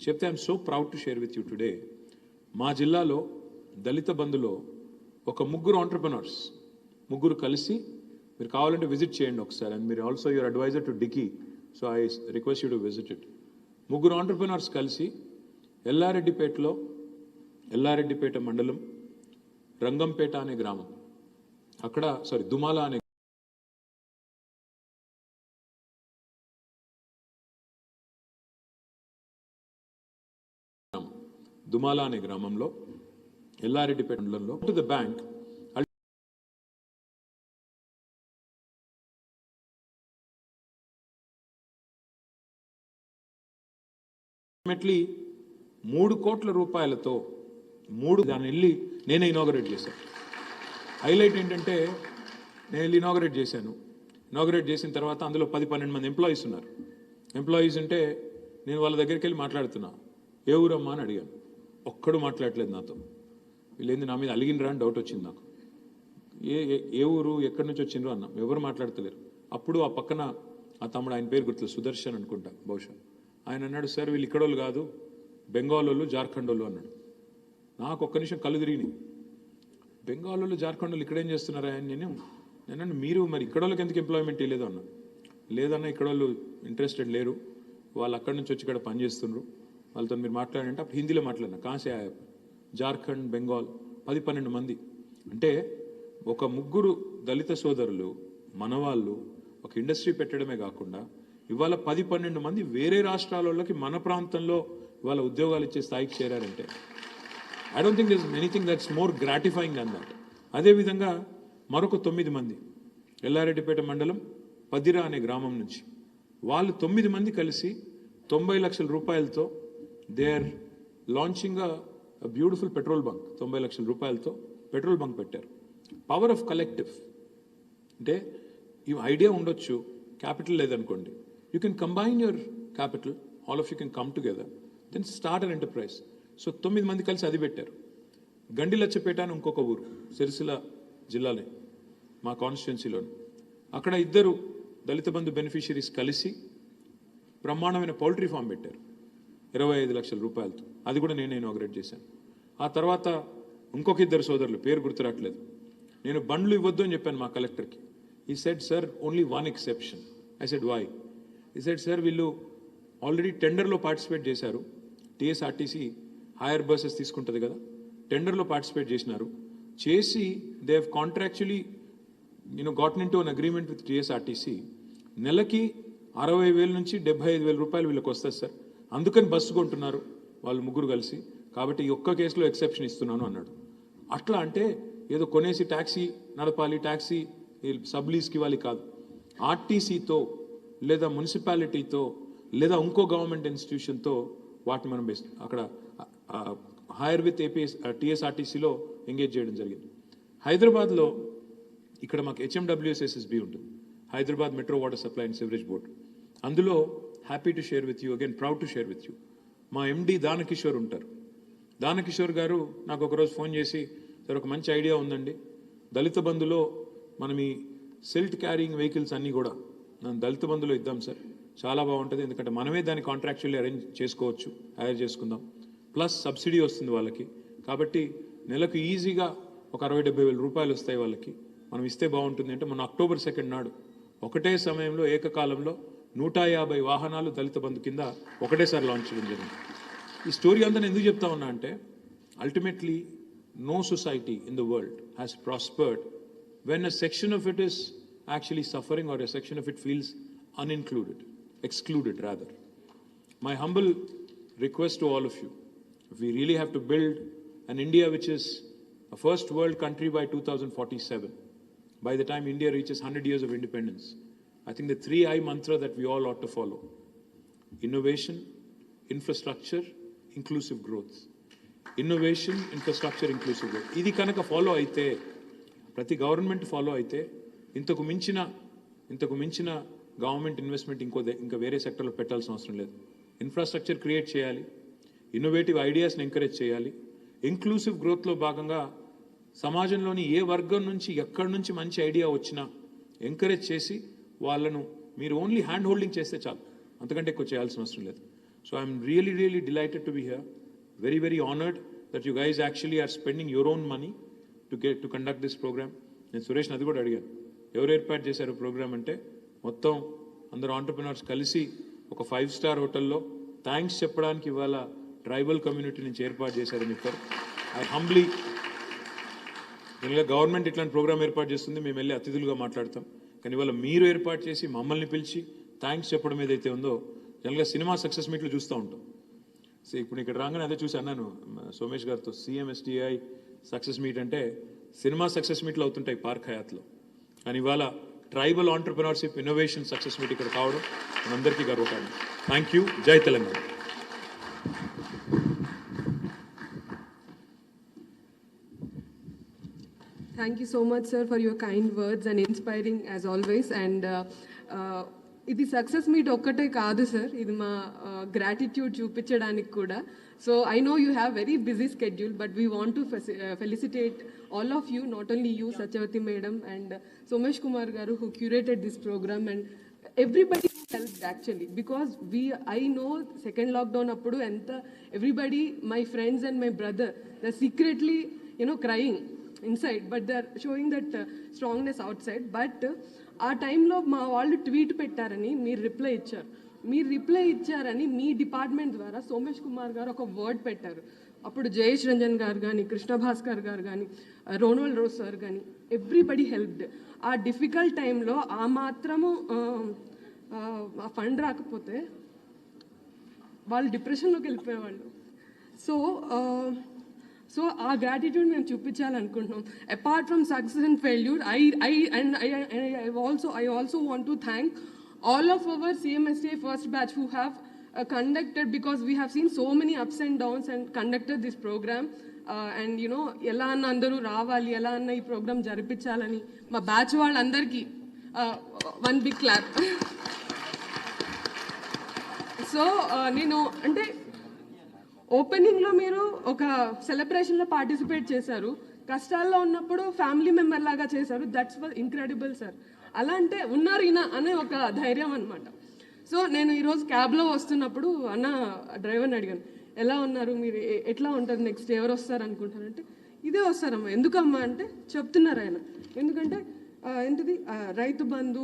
చెప్తే I'm so proud to share with you today, మా జిల్లాలో దళిత బంధులో ఒక 3 ఆంటర్ప్రెనర్స్, 3 కలిసి, మీరు కావాలంటే విజిట్ చేయండి ఒకసారి, అండ్ మీరు also your advisor to DICCI, so I request you to visit it. 3 entrepreneurs కలిసి ఎల్లారెడ్డిపేట మండలం రంగంపేట అనే గ్రామం, అక్కడ దుమాల అనే గ్రామంలో ఎల్లారెడ్డిపేట మండలంలో టు ద బ్యాంక్ అల్టిమేట్లీ 3 కోట్ల రూపాయలతో దాన్ని వెళ్ళి నేనే ఇనాగరేట్ చేశాను. హైలైట్ ఏంటంటే, నేను వెళ్ళి ఇనాగరేట్ చేశాను. ఇనాగరేట్ చేసిన తర్వాత అందులో 10-12 మంది ఎంప్లాయీస్ ఉన్నారు. ఎంప్లాయీస్ అంటే నేను వాళ్ళ దగ్గరికి వెళ్ళి మాట్లాడుతున్నా, ఏ ఊరమ్మా అని అడిగాను. ఒక్కడు మాట్లాడలేదు నాతో. వీళ్ళేంది నా మీద అలిగినరా అని డౌట్ వచ్చింది నాకు. ఏ ఊరు, ఎక్కడి నుంచి వచ్చిండ్రు అన్నా, ఎవరు మాట్లాడతలేరు. అప్పుడు ఆ పక్కన ఆ తమ్ముడు, ఆయన పేరు గుర్తులేదు, సుదర్శన్ అనుకుంటా బహుశా, ఆయన అన్నాడు, సార్ వీళ్ళు ఇక్కడోళ్ళు కాదు, బెంగాల్ వాళ్ళు, జార్ఖండ్ వాళ్ళు అన్నాడు. నాకు ఒక్క నిమిషం కళ్ళు తిరిగినాయి. బెంగాల్ వాళ్ళు, జార్ఖండ్ వాళ్ళు ఇక్కడేం చేస్తున్నారా అని నేను మీరు మరి ఇక్కడ వాళ్ళకి ఎందుకు ఎంప్లాయ్మెంట్ ఇవ్వలేదు అన్నా. లేదన్నా ఇక్కడ వాళ్ళు ఇంట్రెస్టెడ్ లేరు, వాళ్ళు అక్కడి నుంచి వచ్చి ఇక్కడ పనిచేస్తున్నారు, వాళ్ళతో మీరు మాట్లాడంటే అప్పుడు హిందీలో మాట్లాడినా కాసే జార్ఖండ్, బెంగాల్ 10-12 మంది. అంటే ఒక ముగ్గురు దళిత సోదరులు మనవాళ్ళు ఒక ఇండస్ట్రీ పెట్టడమే కాకుండా ఇవాళ 10-12 మంది వేరే రాష్ట్రాల వాళ్ళకి మన ప్రాంతంలో ఇవాళ ఉద్యోగాలు ఇచ్చే స్థాయికి చేరారంటే I don't think this anything that's more gratifying than that. అదేవిధంగా మరొక 9 మంది ఎల్లారెడ్డిపేట మండలం పదిరా అనే గ్రామం నుంచి వాళ్ళు 9 మంది కలిసి 90 లక్షల రూపాయలతో they are launching beautiful petrol bunk. 90 లక్షల రూపాయలతో పెట్రోల్ బంక్ పెట్టారు. పవర్ ఆఫ్ కలెక్టివ్ అంటే ఈ ఐడియా ఉండొచ్చు, క్యాపిటల్ లేదనుకోండి, you can combine your capital, all of you can come together, then start an enterprise. So 9 మంది కలిసి అది పెట్టారు. గండిలచ్చపేట అని ఇంకొక ఊరు సిరిసిల్ల జిల్లాలో మా కాన్స్టిట్యున్సీలోని, అక్కడ 2 దళిత బంధు బెనిఫిషరీస్ కలిసి బ్రహ్మాండమైన పౌల్ట్రీ ఫామ్ పెట్టారు 25 లక్షల రూపాయలతో. అది కూడా నేను ఇనాగ్రేట్ చేశాను. ఆ తర్వాత ఇంకొక 2 సోదరులు, పేరు గుర్తురాట్లేదు, నేను బండ్లు ఇవ్వద్దు అని చెప్పాను మా కలెక్టర్కి. He said sir only 1 exception. I said why? He said sir వీళ్ళు ఆల్రెడీ టెండర్లో పార్టిసిపేట్ చేశారు, టీఎస్ఆర్టీసీ హైయర్ బస్సెస్ తీసుకుంటుంది కదా, టెండర్లో పార్టిసిపేట్ చేసినారు, చేసి they have contractually gotten into an agreement with TSRTC, నెలకి 60,000 నుంచి 75,000 రూపాయలు వీళ్ళకి వస్తుంది సార్, అందుకని బస్సు కొంటున్నారు వాళ్ళు ముగ్గురు కలిసి, కాబట్టి ఈ ఒక్క కేసులో ఎక్సెప్షన్ ఇస్తున్నాను అన్నాడు. అట్లా అంటే ఏదో కొనేసి ట్యాక్సీ నడపాలి, ట్యాక్సీ సబ్లీస్కి ఇవ్వాలి కాదు, ఆర్టీసీతో లేదా మున్సిపాలిటీతో లేదా ఇంకో గవర్నమెంట్ ఇన్స్టిట్యూషన్తో వాటిని మనం అక్కడ హైర్ విత్ టీఎస్ఆర్టీసీలో ఎంగేజ్ చేయడం జరిగింది. హైదరాబాద్లో ఇక్కడ మాకు HMWSSSB ఉంటుంది, Hyderabad metro water supply and sewerage board. అందులో happy to share with you, again proud to share with you, మా MD దానకిషోర్ ఉంటారు. దానకిషోర్ గారు నాకు ఒకరోజు ఫోన్ చేసి, సార్ ఒక మంచి ఐడియా ఉందండి, దళిత బంధులో మనం ఈ సిల్ట్ క్యారింగ్ వెహికల్స్ అన్నీ కూడా నన్ను దళిత బంధులో ఇద్దాం సార్, చాలా బాగుంటుంది, ఎందుకంటే మనమే దాన్ని కాంట్రాక్చువల్లీ అరేంజ్ చేసుకోవచ్చు, హైర్ చేసుకుందాం, ప్లస్ సబ్సిడీ వస్తుంది వాళ్ళకి, కాబట్టి నెలకు ఈజీగా ఒక 60-70 వేల రూపాయలు వస్తాయి వాళ్ళకి, మనం ఇస్తే బాగుంటుంది అంటే మన అక్టోబర్ 2 నాడు ఒకటే సమయంలో ఏకకాలంలో 150 వాహనాలు దళిత బంధు కింద ఒకటేసారి లాంచ్ చేయడం జరిగింది. ఈ స్టోరీ అంతా నేను ఎందుకు చెప్తా ఉన్నా అంటే ultimately no society in the world has prospered when a section of it is actually suffering or a section of it feels unincluded, excluded rather. My humble request to all of you, if we really have to build an India which is a first world country by 2047, by the time India reaches 100 years of independence, I think the 3I mantra that we all ought to follow: innovation, infrastructure, inclusive growth. Innovation, infrastructure, inclusive growth. ఇది కనుక follow అయితే, ప్రతి government follow అయితే, ఇంతకు మించిన government investment ఇంకా వేరే సెక్టర్లో పెట్టాల్సిన అవసరం లేదు. ఇన్ఫ్రాస్ట్రక్చర్ క్రియేట్ చేయాలి, ఇన్నోవేటివ్ ఐడియాస్ని ఎంకరేజ్ చేయాలి, ఇంక్లూసివ్ గ్రోత్లో భాగంగా సమాజంలోని ఏ వర్గం నుంచి ఎక్కడి నుంచి మంచి ఐడియా వచ్చినా ఎంకరేజ్ చేసి వాళ్ళను మీరు ఓన్లీ హ్యాండ్ హోల్డింగ్ చేస్తే చాలు, అంతకంటే ఎక్కువ చేయాల్సిన అవసరం లేదు. So I'm really delighted to be here, very honoured that you guys actually are spending your own money to conduct this program. నేను సురేష్ని అది కూడా అడిగాను, ఎవరు ఏర్పాటు చేశారు ప్రోగ్రామ్ అంటే, మొత్తం అందరు ఆంటర్ప్రినర్స్ కలిసి ఒక 5-star హోటల్లో థ్యాంక్స్ చెప్పడానికి ఇవాళ ట్రైబల్ కమ్యూనిటీ నుంచి ఏర్పాటు చేశారని చెప్పారు. ఐ హంబ్లీ, జనరల్గా గవర్నమెంట్ ఇట్లాంటి ప్రోగ్రామ్ ఏర్పాటు చేస్తుంది, మేము వెళ్ళి అతిథులుగా మాట్లాడతాం, కానీ ఇవాళ మీరు ఏర్పాటు చేసి మమ్మల్ని పిలిచి థ్యాంక్స్ చెప్పడం ఏదైతే ఉందో, జనరల్గా సినిమా సక్సెస్ మీట్లు చూస్తూ ఉంటాం. సో ఇప్పుడు ఇక్కడ రాగానే అదే చూసి అన్నాను సోమేష్ గారితో, CMSTEI సక్సెస్ మీట్ అంటే సినిమా సక్సెస్ మీట్లు అవుతుంటాయి పార్క్ హయాత్లో, కానీ ఇవాళ tribal entrepreneurship innovation success meet ఇక్కడ కావడం మనందరికీ గర్వకారణం. Thank you. జై Telangana. Thank you so much, sir, for your kind words and inspiring as always. And ఇది సక్సెస్ మీట్ ఒక్కటే కాదు సార్, ఇది మా గ్రాటిట్యూడ్ చూపించడానికి కూడా. So I know you have very busy schedule, but we want to felicitate all of you, not only you, Satyavati madam and Somesh Kumar garu, who curated this program, and everybody who helped actually, because I know second lockdown appudu enta everybody, my friends and my brother, they're secretly crying. inside, but they're showing that strongness outside. But ఆ టైంలో మా వాళ్ళు tweet పెట్టారని మీరు reply ఇచ్చారు. మీరు reply ఇచ్చారని మీ department ద్వారా సోమేష్ కుమార్ గారు ఒక వర్డ్ పెట్టారు. అప్పుడు జయేష్ రంజన్ గారు కానీ, కృష్ణ భాస్కర్ గారు కానీ, రోనల్ రోజ్ సార్ కానీ, ఎవ్రీబడి హెల్ప్డ్. ఆ డిఫికల్ట్ టైంలో ఆ మాత్రము ఆ ఫండ్ రాకపోతే వాళ్ళు డిప్రెషన్లోకి వెళ్ళిపోయేవాళ్ళు. సో ఆ గ్రాటిట్యూడ్ మేము చూపించాలనుకుంటున్నాం. Apart from success and failure, I also want to thank all of our CMSTEI first batch who have conducted, because we have seen so many ups and downs and conducted this program. And you know, ఎలా అన్న అందరూ రావాలి, ఎలా అన్న ఈ programme జరిపించాలని మా batch వాళ్ళందరికీ వన్ బిగ్ క్లాప్. సో నేను అంటే ఓపెనింగ్లో మీరు ఒక సెలబ్రేషన్లో పార్టిసిపేట్ చేశారు, కష్టాల్లో ఉన్నప్పుడు ఫ్యామిలీ మెంబర్ లాగా చేశారు. That's incredible sir. అలా అంటే ఉన్నారు ఈయన అనే ఒక ధైర్యం అనమాట. సో నేను ఈరోజు క్యాబ్లో వస్తున్నప్పుడు అన్న డ్రైవర్ని అడిగాను, ఎలా ఉన్నారు మీరు, ఎట్లా ఉంటుంది నెక్స్ట్, ఎవరు వస్తారు అనుకుంటారంటే, ఇదే వస్తారమ్మా. ఎందుకమ్మా అంటే చెప్తున్నారు ఆయన, ఎందుకంటే ఏంటిది రైతు బంధు,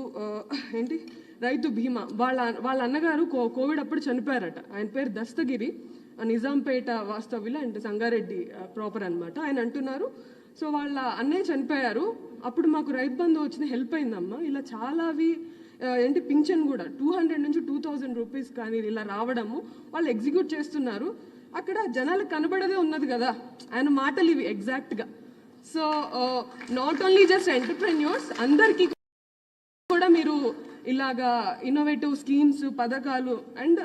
ఏంటి రైతు బీమా, వాళ్ళ అన్నగారు కోవిడ్ అప్పుడు చనిపోయారట. ఆయన పేరు దస్తగిరి, నిజాంపేట వాస్తవ్యులు అండ్ సంగారెడ్డి ప్రాపర్ అనమాట. ఆయన అంటున్నారు, సో వాళ్ళ అన్నయ్య చనిపోయారు, అప్పుడు మాకు రైతు బంధు వచ్చిన హెల్ప్ అయిందమ్మా. ఇలా చాలావి ఏంటి పింఛన్ కూడా 200 నుంచి 2000 రూపీస్ కానీ ఇలా రావడము వాళ్ళు ఎగ్జిక్యూట్ చేస్తున్నారు. అక్కడ జనాలకు కనబడదే ఉన్నది కదా ఆయన మాటలు ఇవి ఎగ్జాక్ట్గా. So not only just entrepreneurs, అందరికీ కూడా మీరు ఇలాగా ఇన్నోవేటివ్ స్కీమ్స్, పథకాలు and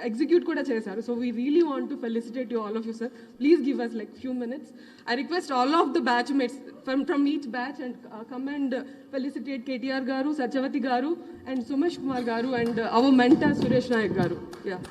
execute kuda chesaru. So we really want to felicitate you, all of you, sir. Please give us like few minutes. I request all of the batchmates from each batch and come and felicitate KTR garu, Satyavati garu and Somesh Kumar garu and our mentor Suresh Nayak garu. Yeah.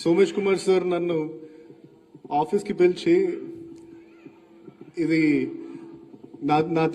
Somesh Kumar sir నన్ను ఆఫీస్కి పిలిచి ఇది నాతో